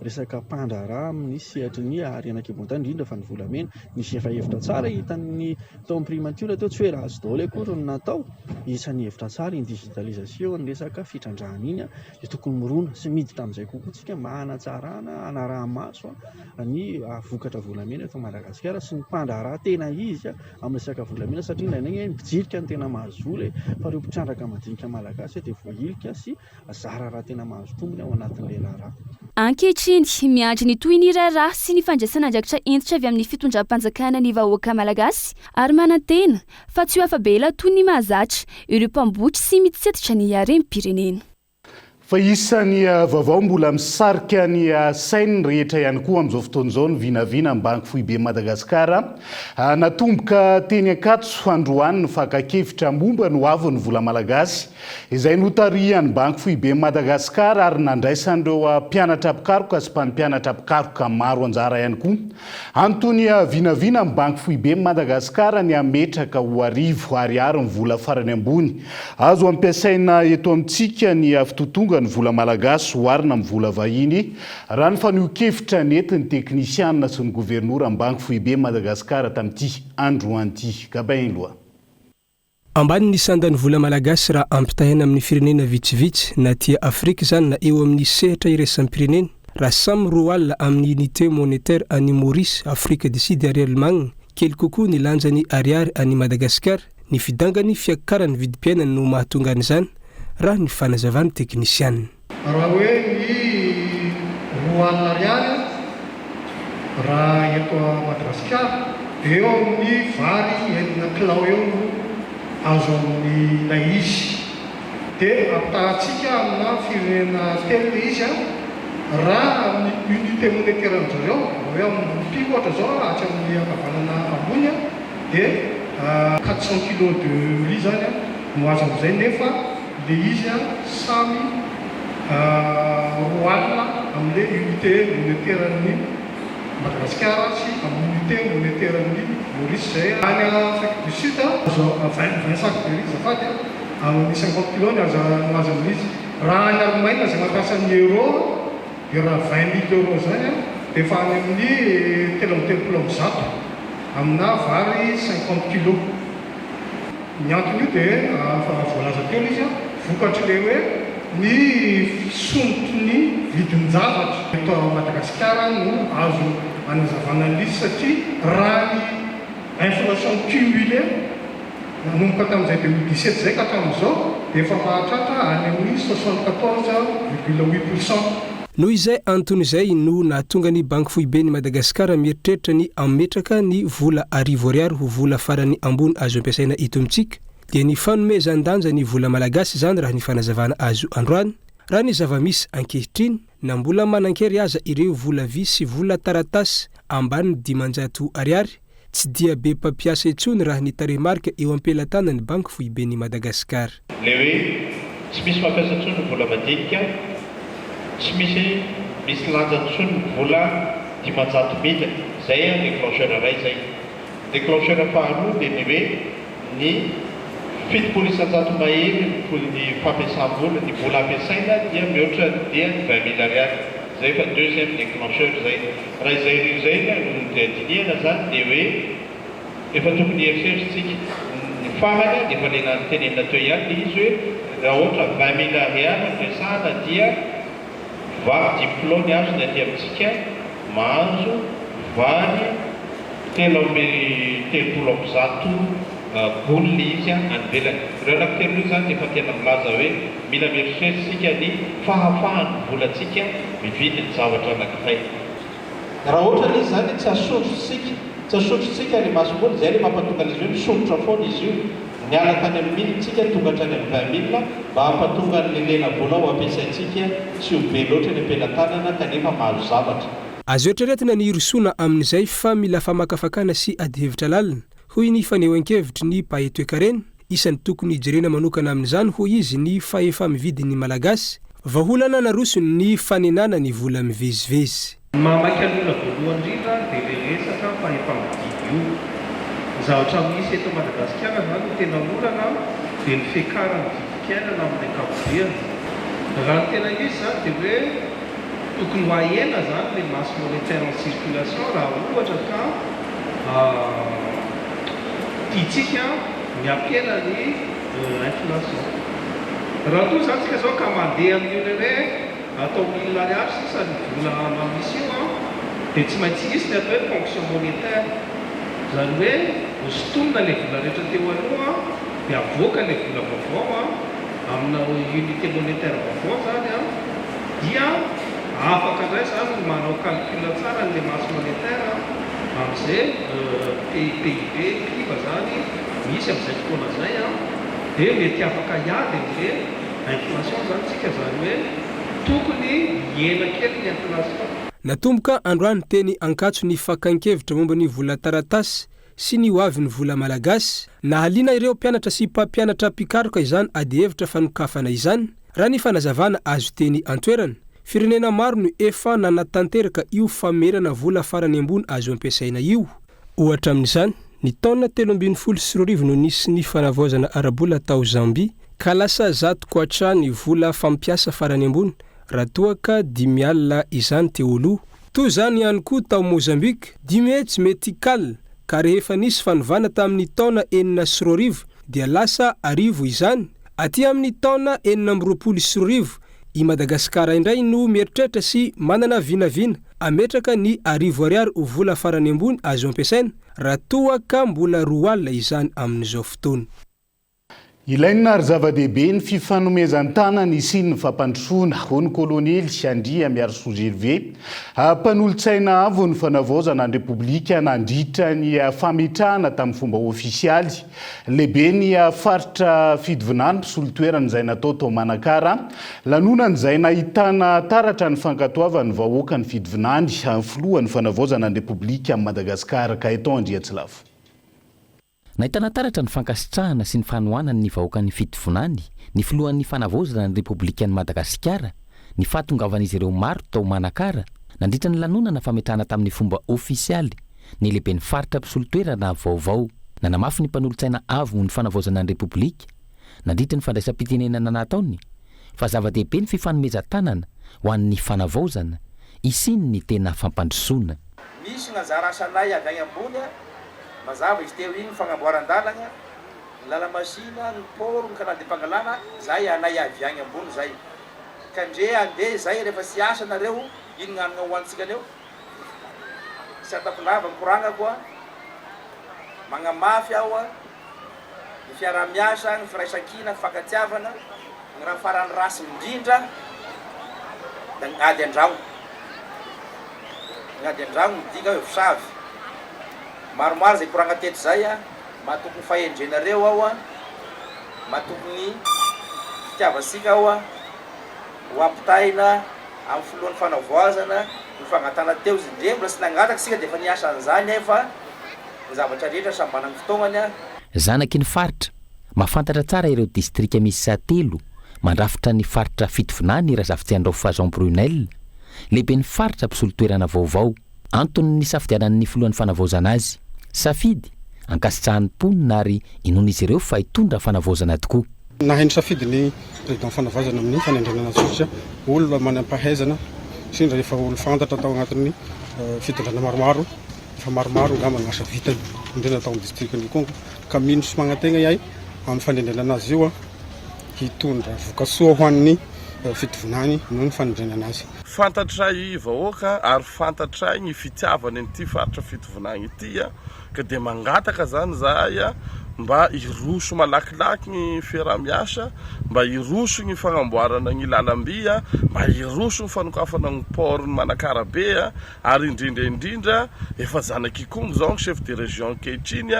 resaka pandrara amin'ny sehatry ny arenan-kibontany indrindra fa ny volamena nisy efa hevitra tsara hitan'ny tao amin'ny primature teo tsy hoe raha azo daholo akory no natao isan'ny hevitra tsara ny digitalisation ny resaka fitrandrahana iny dia tokony mirona sy miditra amin'izay kokoa tsika mba hanatsarana hanaraha-maso ny vokatra volamena eto Madagasikara sy ny pandrara tena izy amin'ny resaka volamena satria indraindray mijirika ny tena mahazo vola fa ireo mpitrandraka madinika malagasy dia voahilika sy zara raha tena mahazo tombony ao anatin'ilay raharaha ankehitriny miandry ny toy ny raharaha sy ny fandraisana andraikitra entitra avy amin'ny fitondram-panjakana ny vahoaka malagasy ary manantena fa tsy ho afa-bela toy ny mahazatra ireo mpambotra sy mitsetitra ny harem-pirenena fa isan'ny vaovao mbola misarika ny sainy rehetra ihany koa amin'izao fotoan'izao ny vinavina amin'ny banky foibe Madagasikara natomboka teny Ankatso androany ny fakakevitra momba ny hoavin'ny vola malagasy izay notarihan'ny banky foibe Madagasikara ary nandraisan'ireo mpianatra pikaroka sy mpampianatra pikaroka maro anjara ihany koa antony vinavina amin'ny banky foibe Madagasikara ny ametraka ho arivo ariary ny vola farany ambony azo ampiasaina eto amintsika ny fitotonga ny vola malagasy hoarina amin'ny vola vahiny raha ny faneho-kevitra nentin'ny teknisianina sy ny gouvernoura amin'ny banky foibe Madagasikara tamin'ity androany ity gabain loha ambany ny sandan'ny vola malagasy raha ampitahina amin'ny firenena vitsivitsy na tia Afrika izany na eo amin'ny sehatra iraisam pirenena raha samy roa alina amin'ny unité monétaire any Maurice Afrika du Sud ary Allemagne kely kokoa ny lanjany ariary any Madagasikara ny fidangany fiakaran'ny vidim-piainany no mahatonga an'izany raha ny fanazavany teknisianina raha hoe ny roa alina ariary raha eto Madagasikara dia eo amin'ny vary enina kilao eo no azo amin'ny ilay izy dia apitahantsika amina firenena telo izy raha amin'ny unité monétaire amin'izareo hoe amin'ny pi ohatra zao atsy amin'ny ankavanana ambony dia 400 kilo de riz zany no azo amin'izay nefa le izy samy roa alina amin'ilay unité monétaire ny Madagasikara sy amin'ny unité monétaire ny Maurice zay any Afrique du Sud azo 20 sac de riz zafady amin'ny 50 kilo ny azo amin'izy raha any Allemagne zay mampiasa ny euro dia raha 20 000 euro zany dia efa any amin'ny 3 amina vary 50 kilo ny antony io dia voalaza teo izy vokatry le hoe ny sontry ny vidin-javatra eto Madagasikara no azo anazavana an'izy satria raha ny inflation cumulé nanomboka tamin'izay 2017 zay ka hatramin'izao dia efa mahatratra any amin'ny 74,8%. Noho izay antony izay no nahatonga ny banky foibeny Madagasikara mieritreritra ny ametraka ny vola arivo ariary ho vola farany ambony azo ampiasaina ito amintsika dia ny fanomezan-danja ny vola malagasy zany raha ny fanazavana azo androany raha ny zava-misy ankehitriny na mbola manan-kery aza ireo vola vy sy vola taratasy ambany 500 ariary tsy dia be mpampiasa intsony raha ny tarehimarika eo ampelantanany banky foibeny Madagasikara. Le hoe tsy misy mampiasa intsony ny vola madinika tsy misy lanja intsony ny vola 500,000 zay déclencheur iray zay. Déclencheur faharoa dia ny hoe ny fitopolo isan-jato mahemy ny fampiasam-bola ny vola ampiasaina dia mihoatra dia 20 000 ariary zay fa deuxième déclencheur zay raha izay zay no dinihana zany dia hoe efa tokony eritreritrytsika ny farany efa le tenenina teo ihany izy hoe raha ohatra 20 000 ariary ampiasana dia vary diplôme azo ny aty amintsika mahazo vary 3,300 golony izy anyvelany. Ireo anankitelo io zany efa tena milaza hoe mila mieritreritsika ny fahafahany volantsika mividy ny zavatra anankiray. Raha ohatra izy zany tsy asotro sika tsy sotrotsika le masomboly zay le mampatonga azy io misomotra foana izy io miala tany amin'ny militsika tongatra any amin'ny 20 000 mba hampatonga ny lelena vola ho ampiasaintsika tsy ho be loatra ny ampelantanana kanefa mahazo zavatra. azo eritreretina ny irosoana amin'izay fa mila famakafakana sy adihevitra lalina hoy ny fanehoan-kevitry ny Paetoekarena isan'ny tokony jerena manokana amin'izany hoy izy ny fahefa mividin'ny malagasy vaholana naroso ny fanenana ny vola mivezivezy. Mamakian'olona voalohany indrindra dia le resaka fahefa mividy io zavatra misy eto Madagasikara zany no tena olana dia ny fiakarany vidim-piainana amin'ny ankapobeny. Raha ny tena izy zany dia hoe tokony ho ahena zany le masse monétaire en circulation raha ohatra ka tiatsika miampela ny inflation. Raha toa zany tsika zao ka mandeha amin'io hoe atao 1000 ariary sisa ny vola mamisy io dia tsy maintsy isy ny atao hoe fonction monétaire zany hoe hosotomina le vola rehetra teo aloha dia avoaka le vola vaovao amina unité monétaire vaovao zany dia afaka indray zany no manao calcul tsara le masse monétaire amin'izay PIB kiva zany misy amin'izay fotoana zay dia mety afaka hiady amin'le inflation zany tsika zany hoe tokony hiena kely ny inflation. Natomboka androany teny ankatso ny fakan-kevitra momba ny vola taratasy sy ny hoavy ny vola malagasy nahaliana ireo mpianatra sy mpampianatra mpikaroka izany adihevitra fanokafana izany raha ny fanazavana azo teny antoerana firenena maro no efa nanatanteraka io famerana vola farany ambony azo ampiasaina io. Ohatra amin'izany ny taona 2014 no nisy ny fanavaozana arabola tao Zambia ka lasa 100 koatrany vola fampiasa farany ambony raha toa ka 10 alina izany teo aloha. Toy izany ihany koa tao Mozambique 10 hetsy metikal ka rehefa nisy fanovana tamin'ny taona 4 dia lasa 10 izany. Aty amin'ny taona 420 i Madagasikara indray no mieritreritra sy manana vinavina ametraka ny 10 ariary ho vola farany ambony azo ampiasaina raha toa ka mbola 2 alina izany amin'izao fotoana. Ilaina ary zava-dehibe ny fifanomezan-tanany sy ny fampandrosoana ho ny kolonely Andria Miarosozirve mpanolo-tsaina avo ny fanavaozana ny repoblika nandritra ny fametrahana tamin'ny fomba ofisialy lehibe ny faritra fidivinany mpisolo-toerana izay natao tao Manakara lanonana izay nahitana taratra ny fankatoavany vahoaka ny fidivinany filohan'ny fanavaozana ny repoblika Madagasikara ka eto Andriatsilavo. Nahitana taratra ny fankasitrahana sy ny fanohanany ny vahoakan'ny fidivinany ny filohan'ny fanavaozana ny repoblikan'ny Madagasikara ny fahatongavan'izy ireo maro tao Manakara nandritra ny lanonana fametrahana tamin'ny fomba ofisialy ny lehiben'ny faritra mpisolo-toerana vaovao nanamafy ny mpanolo-tsaina avo ny fanavaozana ny repoblika nandritra ny fandraisam-pitenenana nataony fa zava-dehibe ny fifanomezan-tanana ho an'ny fanavaozana isiny ny tena fampandrosoana. Misy gn'anjara asanay avy agny ambony mazava izy teo iny fagnamboaran-dalagna ny lalamasina ny poro ny canal de Pangalana zay anay avy agny ambony zay ka ndre andeha zay rehefa sy asa nareo iny gnanona hoantsika aneo sy atapilava mikoragna koa magnamafy aho ny fiara-miasa ny firaisan-kina fankatiavana ny raha farany rasy indrindra da gnady an-dragno midika hoe visavy maromaro zay koragna teto zay mahatokony fahendrenareo ao mahatokony fitiavatsika ao ho ampitaina amin'ny filohan'ny fanavaozana ny fagnatana teo izy ndre mbola sy nangataka sika dia efa niasa an'izany fa ny zavatra rehetra samy manana fotoagnany zanaky ny faritra mahafantatra tsara ireo distrika misy 3 mandrafitra ny faritra fitovinany Razafitsy Androfo Jean Brunel lehibe ny faritra mpisolo-toerana vaovao antony ny safidianan'ny filohan'ny fanavaozana azy safidy ankasitrahan'ny mponina ary inon'izy ireo fa hitondra fanavaozana tokoa. Nahainy safidy ny président fanavaozana amin'ny fanendrenana sotsa olona manam-pahaizana sindra efa olo fantatra tao agnatin'ny fitondrana maromaro efa maromaro nga magnasa vitany indrindra tao amin'ny distriktny Kongo ka mino sy magnategna iay amin'ny fanendrenana azy io hitondra vokasoa ho an'ny fitovinany noho ny fanendrenana azy. Fantatray vahoaka ary fantatray ny fitiavany an'ity faritra fitovinany ity ka dia mangataka zany zahay mba iroso malakilaky ny fiarah-miasa, mba iroso ny fagnamboarana ny lalam-bia, mba iroso ny fanokafana ny port ny Manakarabe, ary indrindra efa zanaky kongo zao ny chef de région ankehitriny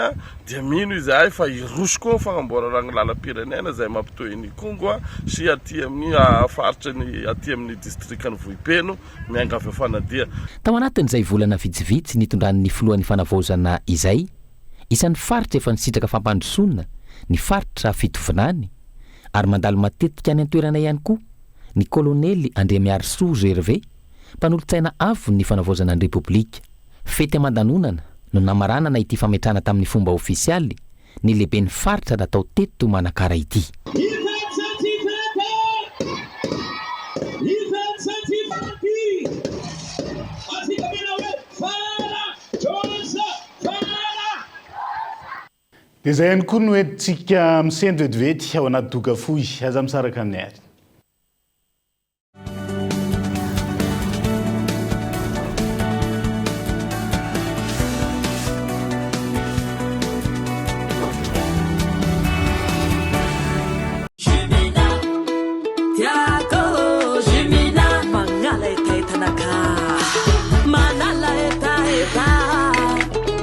dia mino izahay fa iroso koa ny fagnamboarana ny lalam-pirenena izay mampitohy ny Kongo sy aty amin'ny faritra ny aty amin'ny distrikany Vohipeno mianga avy fanadia. Tao anatin'izay volana vitsivitsy nitondran'ny filohan'ny fanavozana izay, isan'ny faritra efa nisitraka fampandrosoana ny faritra fitovinany, ary mandalo matetika any an-toerana ihany koa ny kolonely Andriamiarisoa Gervais, mpanolotsaina avo ny fanavozana ny Repoblika. Fety aman-danonana no namaranana ity fametrana tamin'ny fomba ofisialy ny lehiben'ny faritra natao teto Manakara ity. Dia izay ihany koa no entintsika misendry vetivety ao anaty doka fohy, aza misaraka amin'ny ary.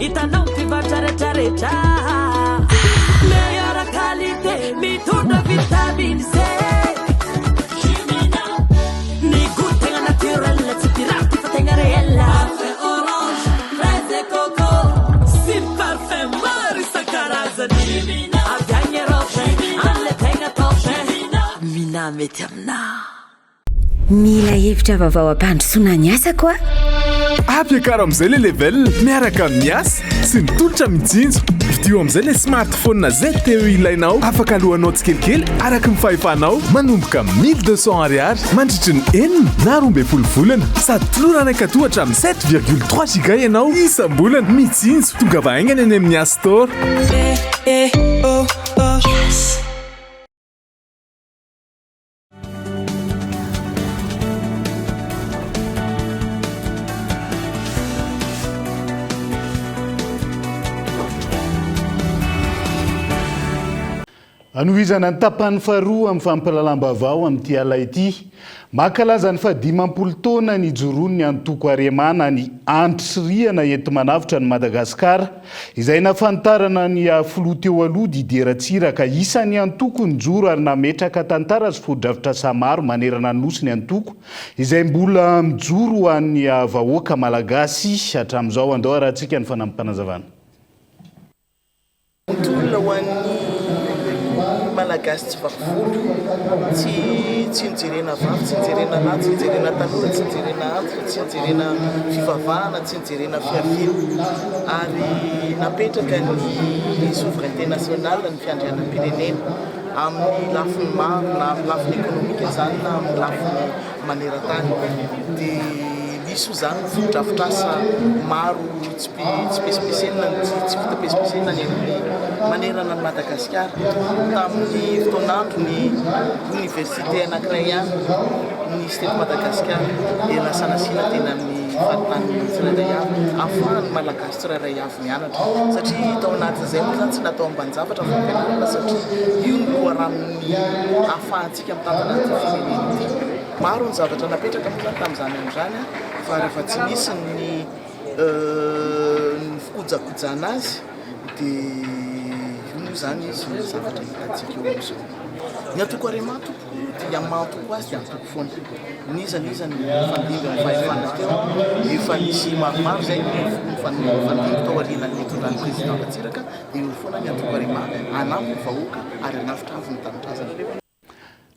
Itanao pivatraretraretra meilleure qualité mitondra vitamine C. Jumina ni goût tegna naturel tsy pirate fa tegna réel. Parfait orange, fraise et coco, si parfait maro isan-karazany. Jumina avy roche alle tegna top. Mina mety amina. Mila hevitra vaovao ampandrosoana ny asa koa. Ampiakaro amin'izay le level miaraka amin'ny asa sy ny tolotra mijinjo. Vidio amin'izay le smartphone zay teo ilainao, afaka alohanao tsikelikely araka ny fahefanao, manomboka 1200 ariary mandritry ny 4 na 12 volana, sady tolorana ankatohatra amin'ny 7,3 giga ianao isam-bolana. Mijinjo tonga vahaingana any amin'ny App Store. Anohizana ny tapany faharoa amin'ny fampalalam-baovao amin'ity ala ity. Mankalaza ny 15 taona ny joroany ny antoko Aremana ny androsiriana enti-manavitra ny Madagasikara, izay nafantarana ny filoha teo aloha Didier Ratsiraka isan'ny antoko ny joro ary nametraka tantara sy fodrafitra samaro manerana ny nosy ny antoko, izay mbola mijoro ho an'ny vahoaka malagasy hatramin'izao. Andao arahantsika ny fanampanazavana. Malagasy tsy vakivolo, tsy nijerena vavy, tsy nijerena lahy, tsy nijerena tanora, tsy nijerena antitra, tsy nijerena fivavahana, tsy nijerena fiaviana, ary napetraka ny souveraineté nationale ny fiandrianam-pirenena amin'ny lafiny maro, na amin'ny lafiny ekonomika zany na amin'ny lafiny maneran-tany. Dia misy zany fodrafitrasa maro tsy pesipesena tsy vita pesipesena ny manerana ny Madagasikara. Tamin'ny fotoanandro ny université anankiray ihany ny state Madagasikara dia nasanasina tena amin'ny faritany tsirairay avy ahafahany malagasy tsirairay avy mianatra, satria tao anatin'izay moa zany tsy natao ambanin-javatra fa ampianarana, satria io no loharanony ahafahantsika mitantana ny firenena ity. Maro ny zavatra napetraka moa zany tamin'izany amin'izany, fa rehefa tsy misy ny fikojakojana azy dia io moa zany izy ny zavatra hitantsika eo amin'izao. Ny antoko Aremana dia mantoko azy dia antoko foana. Nizany fandimby amin'ny fahefana teo, efa nisy maromaro zay fandimby tao aorianan'ny mitondran'ny président Ratsiraka, dia io foana ny antoko Aremana anampy ny vahoaka ary hanafitra avy ny tanitrazana.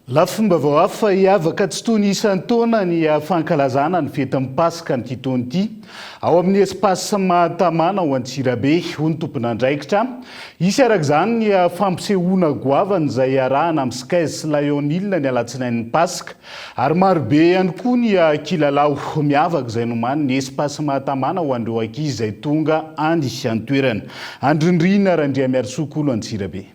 Lafomba vao hafa hiavaka tsy toy ny isan'ny taona ny fankalazana ny fetin'ny Pasika ny taona ity ao amin'ny espace Mahatamana ho Antsirabe ho ny tompon'andraikitra. Isy araka izany ny fampisehoana goavana izay arahana amin'ny Skaiz sy Lionil ny alatsinain'ny Pasika, ary marobe ihany koa ny kilalao miavaka izay nomany ny espace Mahatamana ho an'ireo ankizy izay tonga any an-toerana. Andrindrina Randriamiarisoa Kolo Antsirabe.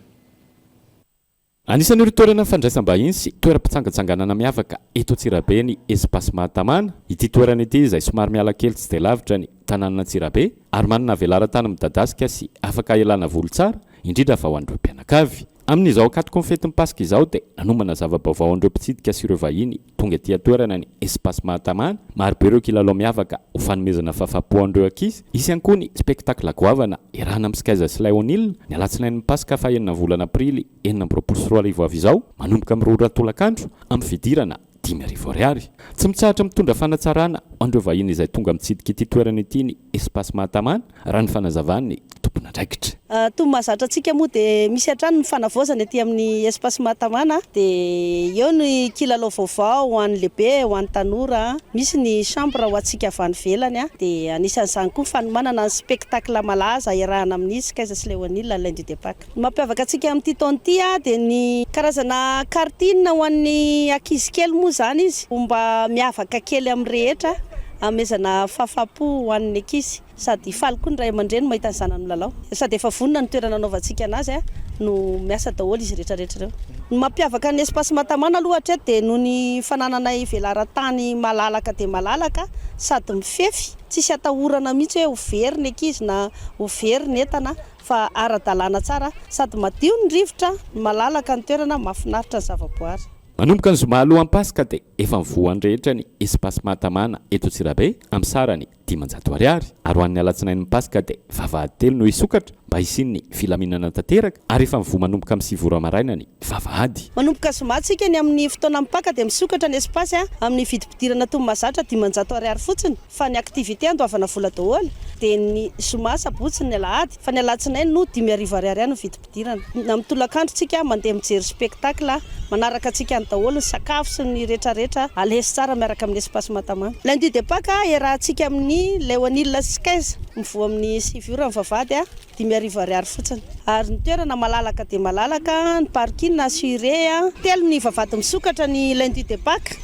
Anisan'ireo toerana fandraisam-bahiny sy toeram-pitsangatsanganana miavaka eto Antsirabe ny espace Mahatamana. Ity toerana ity izay somary miala kely tsy dia lavitra ny tanàna Antsirabe ary manana velara-tany midadasika sy afaka ialana voly tsara indrindra fa ho andreo mpianakavy. Amin'izao akatoko ny fetin'ny Paska izao dia nanomana zava-baovao andreo mpitsidika sy ireo vahiny tonga ety toerana ny Espace Mahatamana. Maro be ireo kilalao miavaka ho fanomezana fahafapo andreo ankizy. Isy ihany koa ny spektakla goavana iarahana amin'ny Skaiza sy Laonil ny alatsinain'ny Paska fa 9 volana Aprily 2024 avy izao manomboka amin'ny 2 tolakandro amin'ny fidirana 5,000 ariary. Tsy mitsahatra mitondra fanatsarana andreo vahiny izay tonga mitsidika ity toerana ity ny Espace Mahatamana raha ny fanazavany tompona andraikitra. Toy mahazatra antsika moa dia misy hatrany ny fanavozana ety amin'ny Espace Mahatamana dia eo ny kilalao vaovao ho an'ny lehibe ho an'ny tanora, misy ny chambre ho antsika avy any velany dia anisan'izany koa fanomanana ny spektakla malaza iarahana amin'ny Skaiza sy Laonil lundi de Pâques. Mampiavaka antsika amin'ity taona ity dia ny karazana kartine ho an'ny ankizy kely moa zany izy mba miavaka kely amin'ny rehetra amezana fahafapo ho an'ny ankizy sady faly koa ny ray aman-dreny mahita ny zanany milalao sady efa vonona ny toerana anaovantsika anazy no miasa daholo izy rehetrarehetra ireo. Ny mampiavaka ny Espace Mahatamana aloha hatreto dia noho ny fananana velaran-tany malalaka dia malalaka sady mifefy tsisy atahorana mihitsy hoe ho very ny ankizy na ho very ny entana fa ara-dalàna tsara sady madio ny rivotra malalaka ny toerana mahafinaritra ny zavaboary. Manomboka ny zoma alohan'ny Paska dia efa mivoany rehetra ny Espace Mahatamana eto Antsirabe amin'ny sarany 500 ariary ary ho an'ny alatsinain'ny Paska dia vavahady telo no hisokatra mba hisiny ny filaminana tanteraka ary efa mivoa manomboka amin'ny 7 maraina ny vavahady. Manomboka zomantsika ny amin'ny fotoana mipaka dia misokatra ny espace amin'ny vidim-pidirana toy mahazatra 500 ariary fotsiny fa ny aktivité andoavana vola daholo dia ny zoma sabotsy ny alahady fa ny alatsinainy no 5,000 ariary ny vidim-pidirana. Amin'ny tolakandrotsika mandeha mijery spektakla manaraka antsika ny daholo ny sakafo sy ny rehetrarehetra alesy tsara miaraka amin'ny Espace Mahatamana. Lundi de Pâques iarahantsika amin'ny Laonil Skaiza mivoa amin'ny 7 ora ny vavahady 5,000 ariary fotsiny ary ny toerana malalaka dia malalaka ny parking assuré telo ny vavahady misokatra ny Lundi de Pâques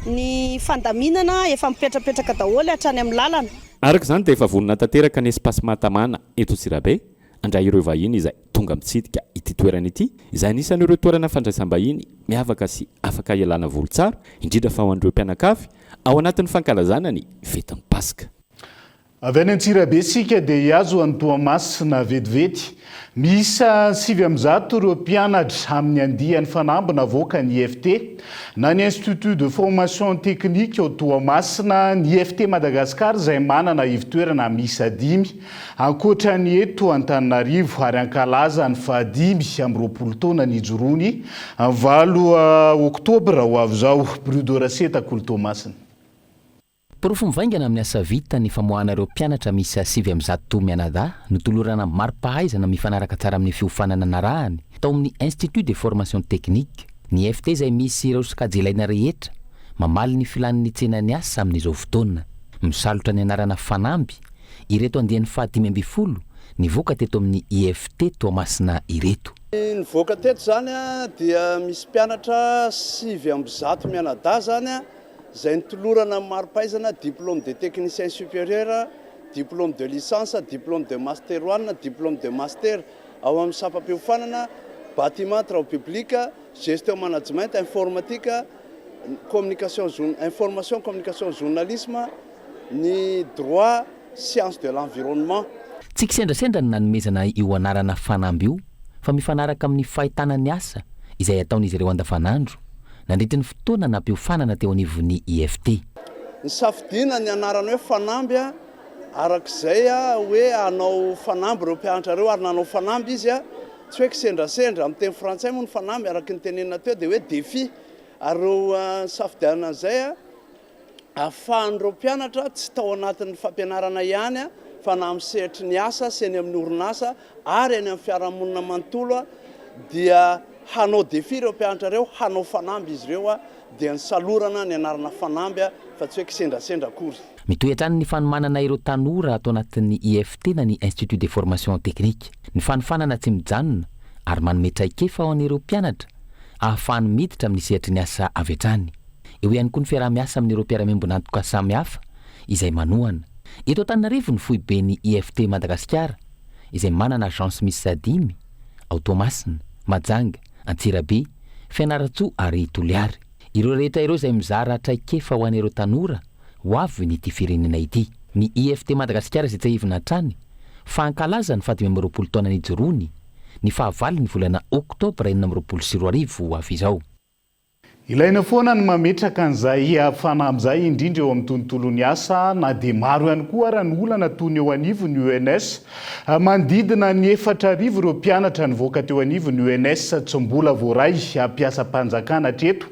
ny fandaminana efa mipetrapetraka daholo hatrany amin'ny lalana. Araka izany dia efa vonona tanteraka ny Espace Mahatamana eto Antsirabe andray ireo vahiny izay tonga mitsidika ity toerana ity izay anisan'ireo toerana fandraisam-bahiny miavaka sy afaka ialana voly tsara indrindra fa ho andreo mpianakavy ao anatin'ny fankalazana ny fetin'ny Paska. Avy any Antsirabe sika dia hiazo any Toamasina vetivety. Miisa 700 ireo mpianatra amin'ny andiany fanambina avoaka ny IFT na ny Institut de Formation Technique ao Toamasina ny IFT Madagasikara izay manana ivitoerana miisa 5 ankoatra ny eto Antananarivo ary ankalaza ny fa 5 amin'ny 20 taona ny jorony 8 oktobra ho avy izao. Brudora Setakolo Toamasina. Porofo mivaingana amin'ny asa vita ny famohanareo mpianatra misy 700 mianadahy notolorana mari-pahaizana mifanaraka tsara amin'ny fiofanana narahany tao amin'ny Institut de Formation Technique. Ny IFT izay misy ireo sokajelaina rehetra mamaly ny filan'ny tsenany asa amin'izao fotoana misalotra ny anarana fanamby ireto andiany fa 5 nivoaka teto amin'ny IFT Toamasina ireto. Nivoaka teto zany dia misy mpianatra 700 mianadahy zany izay nitolorana mari-pahaizana diplôme de technicien supérieur, diplôme de licence, diplôme de master 1, diplôme de master ao amin'ny sapam-piofanana, bâtiment, travaux publics, gestion management, informatique, information, communication, journalisme, ny droit, sciences de l'environnement. Tsy kisendrasendra ny nanomezana io anarana fanamby io fa mifanaraka amin'ny fahitana ny asa izay ataon'izy ireo andavanandro nandritra ny fotoana nampiofanana teo anivon'ny IFT. Ny safidina ny anarana hoe fanamby arak'izay hoe anao fanamby ireo mpianatra ireo ary nanao fanamby izy tsy hoe kisendrasendra amin'ny teny frantsay moa ny fanamby araky ny tenenina teo dia hoe défi ary ireo safidina izay ahafahan'ireo mpianatra tsy tao anatin'ny fampianarana ihany fa na amin'ny sehatry ny asa sy eny amin'ny orinasa ary eny amin'ny fiarahamonina manontolo dia hanao défi ireo mpianatra ireo hanao fanamby izy ireo dia ny salorana ny anarana fanamby fa tsy hoe kisendrasendra akory. Mitoetrany ny fanomanana ireo tanora atao anatin'ny IFT na ny Institut de Formation Technique. Ny fanofanana tsy mijanona ary manome traikefa ho an'ireo mpianatra ahafahany miditra amin'ny sehatry ny asa avy hatrany. Eo ihany koa ny fiarah-miasa amin'ireo mpiara-miambon'antoka samihafa izay manohana. Eto Antananarivo ny foibeny IFT Madagasikara izay manana agence misy 5 ao Toamasina, Majanga, Antsirabe, Fianaratsoa ary Toliary. Ireo rehetra ireo izay mizara traikefa ho an'ireo tanora ho avy n'ity firenena ity. Ny IFT Madagasikara izay tsahivina hatrany fa ankalaza ny 20 taona ny jorony ny fahavalo ny volana oktobra 2024 avy izao. Ilaina foana ny mametraka an'izay afana amin'izay indrindra eo amin'ny tontolon'ny asa na dia maro ihany koa ary ny olana toy ny eo anivo ny UNS manodidina ny 4,000 ireo mpianatra nivoaka teo anivo ny UNS tsy mbola voaray ampiasam-panjakana hatreto.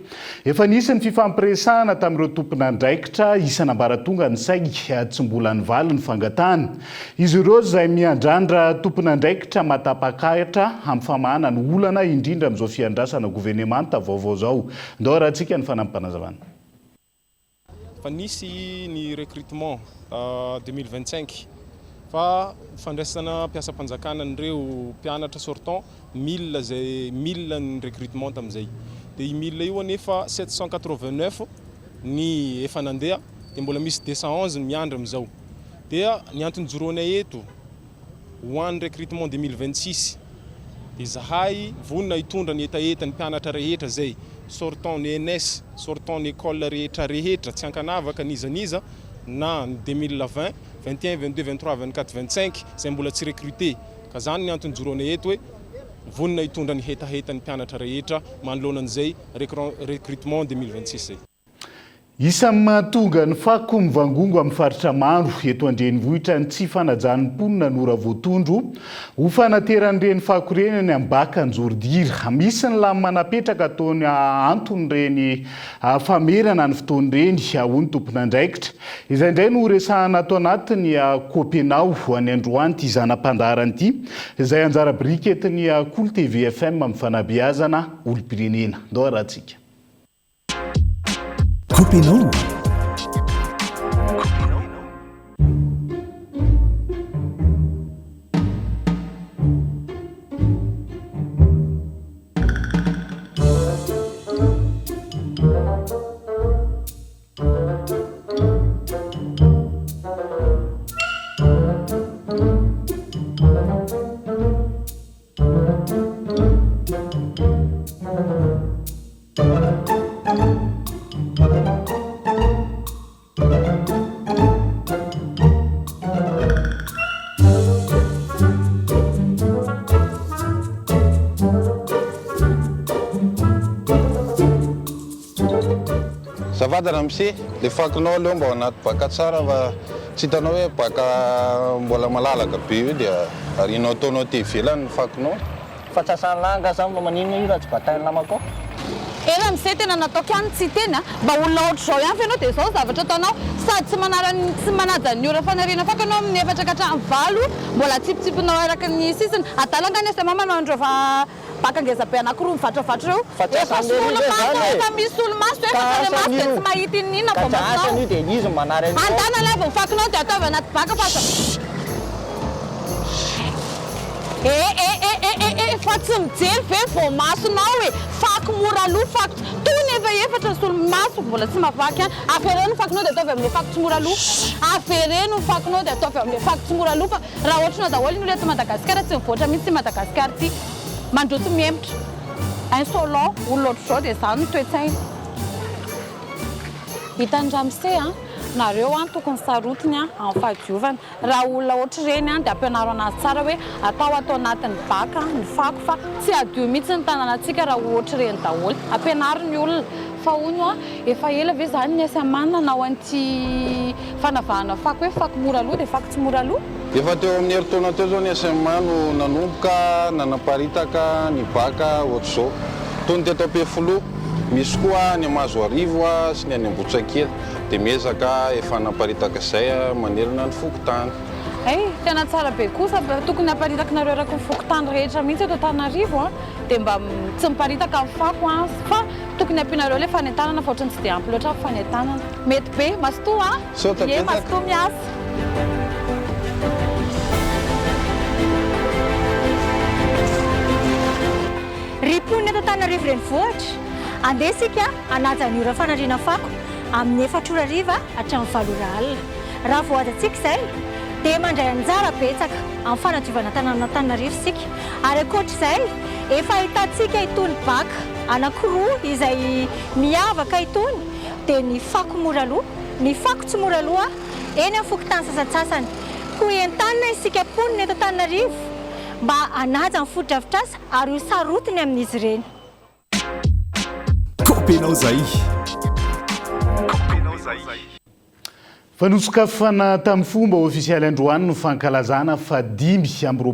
Efa nisy ny fifampiresahana tamin'ireo tompon'andraikitra isan'ambaratonga ny saig tsy mbola nivaly ny fangatahana. Izy ireo izay miandrandra tompon'andraikitra matapakahitra amin'ny famahana ny olana indrindra amin'izao fiandrasana gouvernemanta vaovao zao. Ndora antsika ny fanampanazavana. Fa nisy ny recrutement 2025 fa fandraisana mpiasam-panjakana n'ireo mpianatra sortant 1000 zay 1000 ny recrutement tam'izay. Dia 1000 io anefa 789 ny efa nandeha dia mbola misy 211 ny miandry amin'izao. Dia ny antony joroanay eto ho an'ny recrutement 2026 dia zahay vonina hitondra ny etaeta ny mpianatra rehetra zay sortant ny ENS, sortant ny école rehetra tsy ankanavaka nizaniza na 2020, 21, 22, 23, 24, 25 zay mbola tsy recruté. Ka zany ny antony joroanay eto hoe vonina hitondra ny hetaheta ny mpianatra rehetra manoloanan'izay recrutement 2026 zay. Isan'ny mahatonga ny fako mivangongo amin'ny faritra maro eto andrenivohitra ny tsy fanajan'ny mponina nora voatondro ho fanateran'ireny fako ireny any amin'ny Bakanjordira. Misy ny lamy manapetraka ataony antony ireny famerana ny fotoan'ireny hoy ny tompon'andraikitra. Izay indray no resahana ato anatiny Kopenao any Androany ity zanam-pandaharana ity izay anjara biriky etiny Kolo TV FM amin'ny fanabeazana olom-pirenena. Ndao rahantsika. Kopenao. Zavada ramsi, le fakinao leo mba anaty baka tsara fa tsy hitanao hoe baka mbola malalaka be io dia arinao ataonao ty ivelany ny fakinao. Fa tsasany langa zany mba maninona io raha tsy batainy lamako. Ela amin'izay tena nataoko ihany tsy tena mba olona ohatr'izao ihany fa ianao dia izao zavatra ataonao sady tsy manaja ny ora fanariana fa anao amin'ny 4 ka hatramin'ny 7 mbola tsipitsipinao araka ny sisiny adalanga ny mama mandro fa baka ngeza be anankiroa mivatravatry ireo efa misy olo-maso efa tany maso dia tsy mahita inona andana lava mifakinao dia ataovy anaty baka fa fa tsy mijery ve vao masonao hoe fako mora aloha fako tony efa solomaso mbola tsy mavaky any avereno fakinao dia ataovy amin'ilay fako tsy mora aloha avereno fakinao dia ataovy amin'ilay fako tsy mora aloha fa raha ohatrana daholo ny olona Madagasikara tsy mivoatra mihitsy Madagasikara ty mandroto miemitra insolent olona ohatr'izao dia izany no toetsaina hitandramise nareo tokony sarotiny amin'ny fahadiovana raha olona ohatry ireny dia ampianaro anazy tsara hoe atao anatin'ny baka ny fako fa tsy adio mihitsy ny tanànantsika raha ohatry ireny daholo ampianaro ny olona fa hono efa ela ve zany ny asamanina na ho an'ity fanavahana fako hoe fako mora aloha dia fako tsy mora aloha. Efa teo amin'ny herintaona teo zao ny asamano nanomboka nanaparitaka ny baka ohatr'izao tony teto Ampefiloha. Misy koa ny Mazoarivo sy ny any Ambotsakely dia miezaka efa naparitaka izay manerana ny fokotany. Tena tsara be kosa tokony haparitaka nareo araka ny fokotany rehetra mihitsy eto Antananarivo dia mba tsy miparitaka amin'ny fako fa tokony ampianareo ilay fanentanana fa ohatrany tsy dia ampy loatra fanentanana mety be mastoa mastoa miasa. Riponina eto Antananarivo renivohitra andesika anaja ny ora fanariana fako amin'ny 4 ora hariva hatramin'ny 7 ora alina. Raha vao ajantsika izay dia mandray anjara betsaka amin'ny fanadiovana tanàn'Antananarivo isika ary ankoatr'izay efa ahitantsika itony baka anankiroa izay miavaka itony dia ny fako mora aloha ny fako tsy mora aloha eny amin'ny fokotany sasatsasany koa entanina isika mponina eto Antananarivo mba anaja ny fodrafitrasa ary ho sarotiny amin'izy ireny. Kopinao zay. Fanosokafana tamin'ny fomba ofisialy androany no fankalazana fa 5 amby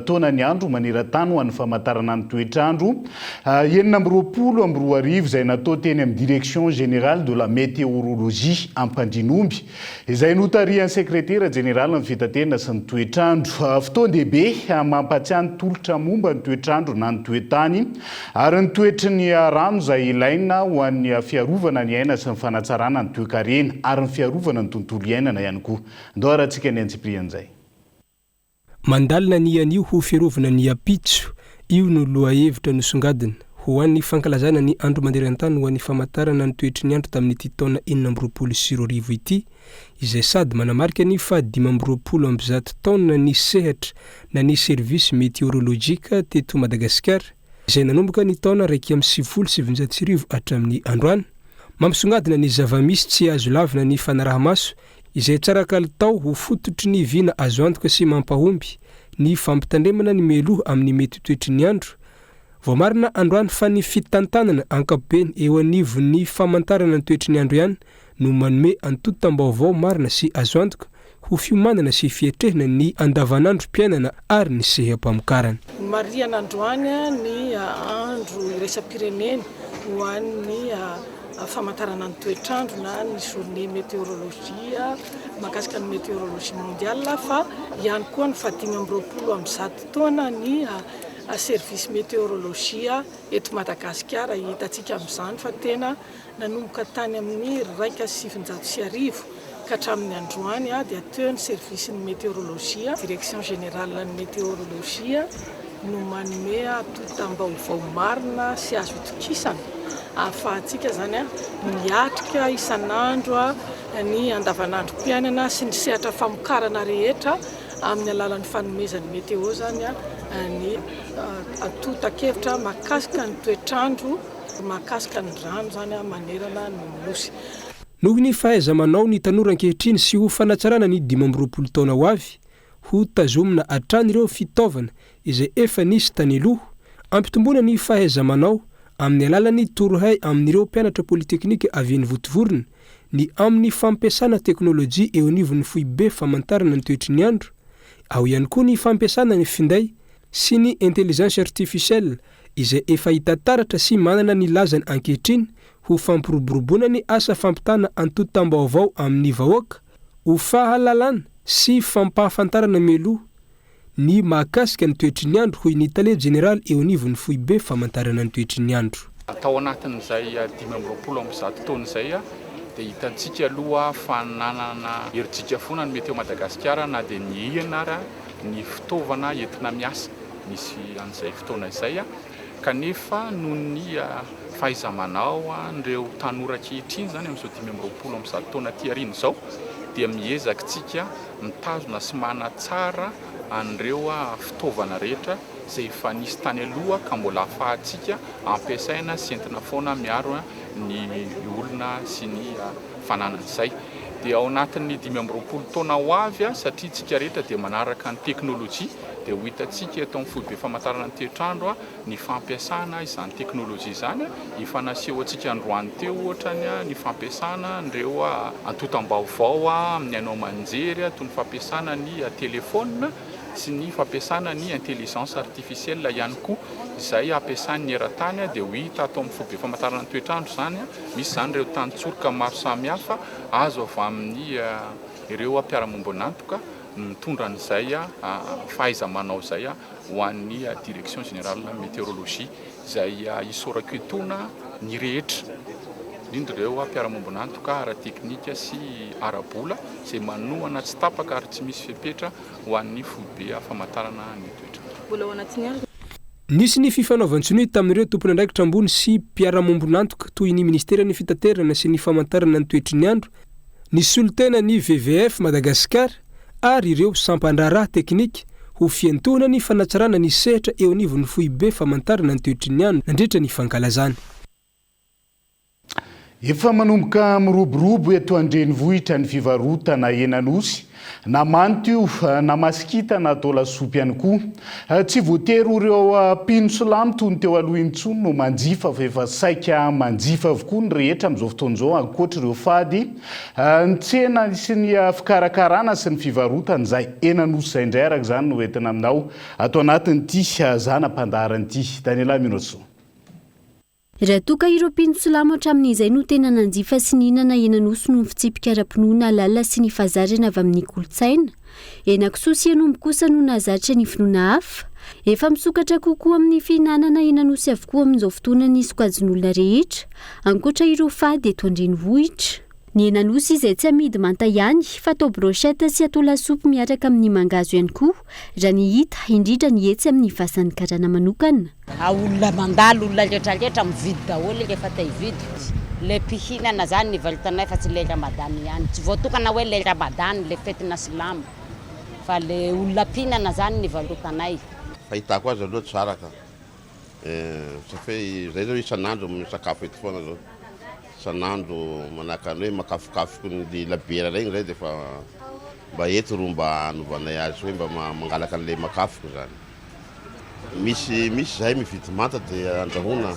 taona ny andro maneran-tany ho an'ny famantarana ny toetrandro 7 izay natao teny amin'ny direction générale de la météorologie Ampandrinomby izay notarian'ny secrétaire général ny fitaterana sy ny toetrandro fotoan-dehibe mampatsiahany tolotra momba ny toetrandro na ny toetany ary ny toetry ny rano izay ilaina ho an'ny fiarovana ny aina sy ny fanatsarana ny toekarena ary ny fiarovana ny tontolo iainana ihany koa. Andao arahantsika ny Antsiprian zay. Mandalina ny anio ho fiarovana ny apitso io no lohahevitra nosongadina ho an'ny fankalazana ny andro manderan-tany ho an'ny famantarana ny toetry ny andro tamin'ity taona 420 ity izay sady manamarika ny 520 taona ny sehatra na ny service météorologique teto Madagasikara izay nanomboka ny taona 177 hatramin'ny androany. Mampisongadina ny zavamisy tsy azo lavina ny fanaraha-maso izay tsara kalitao ho fototry ny vina azo antoka sy mampahomby ny fampitandremana ny meloha amin'ny mety toetry ny andro. Voamarina androany fa ny fitantanana ankapobeny eo anivon'ny famantarana ny toetry ny andro ihany no manome antotam-baovao marina sy azo antoka ho fiomanana sy fietrehana ny andavanandro mpiainana ary ny seham-pamokarana. Mariana androany ny andro iraisam-pireneny ho an'ny famantarana ny toetrandro na ny journée météorologie mahakasika ny météorologie mondiale fa ihany koa ny 520 taona ny service météorologie eto Madagasikara hitantsika amin'izany fa tena nanomboka tany amin'ny 790 ka hatramin'ny androany dia teo ny service ny météorologie direction générale ny météorologie no manome totam-baovao marina sy azo itokisana ahafahantsika zany miatrika isan'andro ny andavanandrom-piainana sy ny sehatra famokarana rehetra amin'ny alalan'ny fanomezan'ny météo zany ny atotan-kevitra mahakasika ny toetrandro mahakasika ny rano zany manerana ny nosy. Noho ny fahaiza-manao ny tanora ankehitriny sy ho fanatsarana ny 5 taona ho avy ho tazomina hatrany ireo fitaovana izay efa nisy tany aloha ampitomboana ny fahaiza-manao amin'ny alalan'ny torohay amin'ireo mpianatra polyteknika avy ny votovorona ny amin'ny fampiasana teknôlôjia eo anivon'ny foibe famantarana ny toetry ny andro ao ihany koa ny fampiasana ny finday sy ny intelligence artificielle izay efa hitantaratra sy manana ny lazany ankehitriny ho fampiroboroboana ny asa fampitana antotam-baovao amin'ny vahoaka ho fahalalana sy fampahafantarana meloha ny mahakasika ny toetry ny andro hoy ny tale général eo anivon'ny foibe famantarana ny toetry ny andro. Tao anatin'izay 520 taona izay dia hitantsika aloha fananana herintsika foana ny meteo Madagasikara na dia ny ianara ny fitaovana entina miasa misy an'izay fotoana izay kanefa noho ny fahaiza-manao ireo tanora ankehitriny zany amin'izao 520 taona ty aoriana izao dia miezaka tsika mitazona sy manatsara an'ireo fitaovana rehetra izay efa nisy tany aloha ka mbola ahafahantsika ampiasaina sy entina foana miaro ny olona sy ny fananan'izay. Dia ao anatin'ny 5 taona ho avy satria tsika rehetra dia manaraka ny teknôlôjia dia ho hitantsika eto amin'ny foibe famantarana ny toetrandro ny fampiasana izany teknôlôjia izany efa naseho antsika androany teo ohatrany ny fampiasana ireo antotam-baovao amin'ny hainao manjery toy ny fampiasana ny telefôna sy ny fampiasana ny intelligence artificielle ihany koa izay ampiasan'ny eran-tany dia ho hita atao amin'ny foibe famantarana ny toetrandro zany misy zany ireo tany-tsoroka maro samihafa azo avy amin'ny ireo mpiara-mombonantoka mitondra an'izay fahaiza-manao izay ho an'ny direction générale météorologie izay isorako etona ny rehetra indrindra ireo mpiara-mombonantoka ara-teknika sy ara-bola izay manohana tsy tapaka ary tsy misy fepetra ho an'ny foibe famantarana ny toetrandro. Nisy ny fifanaovantsinoy tamin'ireo tompony andraikitra ambony sy mpiara-mombonantoka toy ny ministera ny fitaterana sy ny famantarana ny toetry ny andro ny solotena ny VVF Madagasikara ary ireo sampandraraha teknika ho fiantohana ny fanatsarana ny sehatra eo anivon'ny foibe famantarana ny toetry ny andro nandritra ny fankalazana. Efa manomboka miroborobo eto andrenivohitra ny fivarotana henanosy na manto io na masikita na atao lasopy ihany koa. Tsy voatery ireo pino solamo toy ny teo aloha intsony no manjifa fa efa saika manjifa avokoa ny rehetra amin'izao fotoan'izao ankoatra ireo fady ny tsena sy ny fikarakarana sy ny fivarotana izay henanosy izay indray araka izany no entina aminao ato anatin'ity zanam-pandaharan'ity Daniela Minoso. Raha toka ireo pino solamo hatramin'izay no tena nanjifa sy nihinana henanosy no fitsipika ara-pinoana lalina sy ny fahazarana avy amin'ny kolotsaina. Henakisoa sy henomby kosa no nahazatra ny finoana hafa. Efa misokatra kokoa amin'ny fihinanana henanosy avokoa amin'izao fotoana ny sokajin'olona rehetra, ankoatra ireo fady eto andrenivohitra. Ny henanosy izay tsy amidy manta ihany fa atao brochette sy atao lasopy miaraka amin'ny mangazo ihany koa raha ny hita indrindra ny hetsy amin'ny vasan'ny karana manokana. Olona mandalo, olona letraletra mividy daholo rehefa te hividy. Le mpihinana zany ny valitanay fa tsy le ramadany ihany. Tsy voatokana hoe le ramadany, le fetina silamo. Fa le olona mpihinana zany ny valitanay. Fahitako azy aloha tsara ka. Zay zao isan'andro misakafo eto foana zao. Isan'andro manakany hoe makafokafoko ny labiera regny zay dia fa mba eto ro mba anovanay azy hoe mba mangalaka an'le makafoko zany. Misy zahay mividy manta dia andrahona.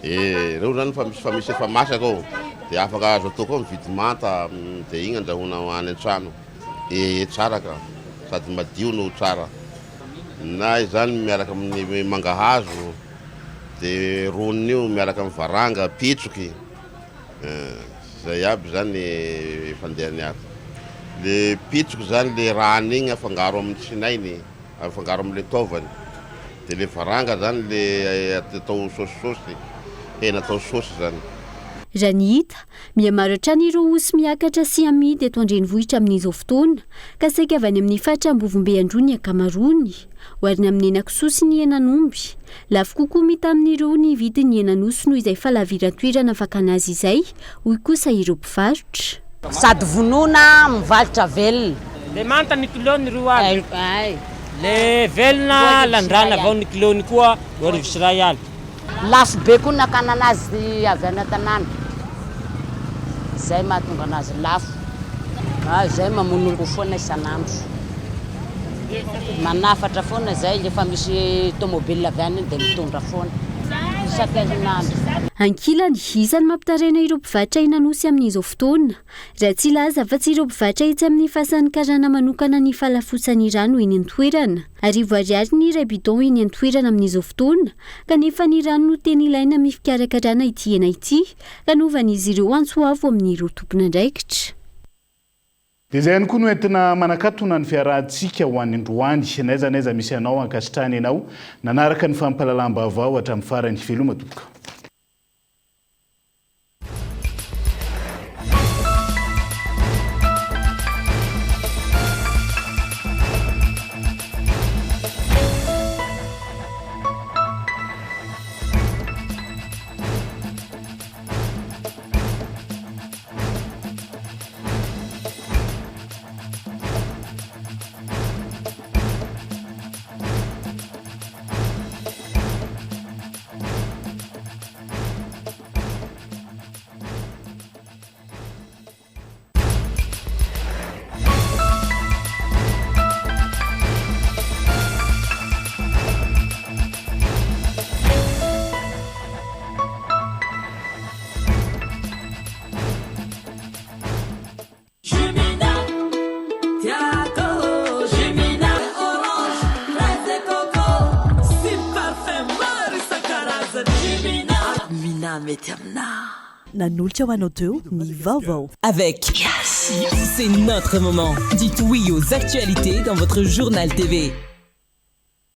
Reo zany fa misy efa masaka ao dia afaka azo atao koa mividy manta dia igny andrahona any an-trano. Tsara ka sady madio no tsara. Na izany miaraka amin'ny mangahazo dia roniny io miaraka amin'ny varanga, pitroky. Zay aby zany fandehany ato. Le pitroky zany le rano igny afangaro amin'ny sinainy, afangaro amin'le tovany. Dia le varanga zany le atao saosisosy, hena atao saosy zany. Raha ny hita, mihamaro hatrany ireo osy miakatra sy amidy eto andrenivohitra amin'izao fotoana, ka saika avy any amin'ny fatra Ambovombe androa ny akamarony, oharina amin'ny henakisoa sy ny henan'omby. Lafo kokoa mita amin'ireo ny vidin'ny henanosy noho izay falaviran-toerana fakana azy izay, hoy kosa ireo mpivarotra. Sady vonoina mivarotra velona. Le manta ny kilony roa aby. Le velona landrana avao ny kilony koa arivo sy ray aly. Lafo be koa nakana anazy avy any an-tanàna. Zay mahatonga anazy lafo. Zay mamonongo foana isan'andro. Manafatra foana zay rehefa misy tomobile avy any dia mitondra foana. Ankilany isany mampitarena ireo mpivarotra henanosy amin'izao fotoana. Raha tsy laza fa tsy ireo mpivarotra itsy amin'ny fasan'ny karana manokana ny falafosan'ny rano eny an-toerana. Arivo ariary ny iray bidon eny an-toerana amin'izao fotoana, kanefa ny rano no tena ilaina amin'ny fikarakarana ity hena ity, kanovan'izy ireo antsoavo amin'ireo tompona andraikitra. Dia izay ihany koa no entina manakatona ny fiarahantsika ho an'ny androany, n'aiza misy anao ankasitrany ianao, nanaraka ny fampalalam-baovao hatramin'ny farany veloma tompoko. Nanolotra ho anao teo ny vaovao. Avec Yes, c'est notre moment. Dites oui aux actualités dans votre journal TV.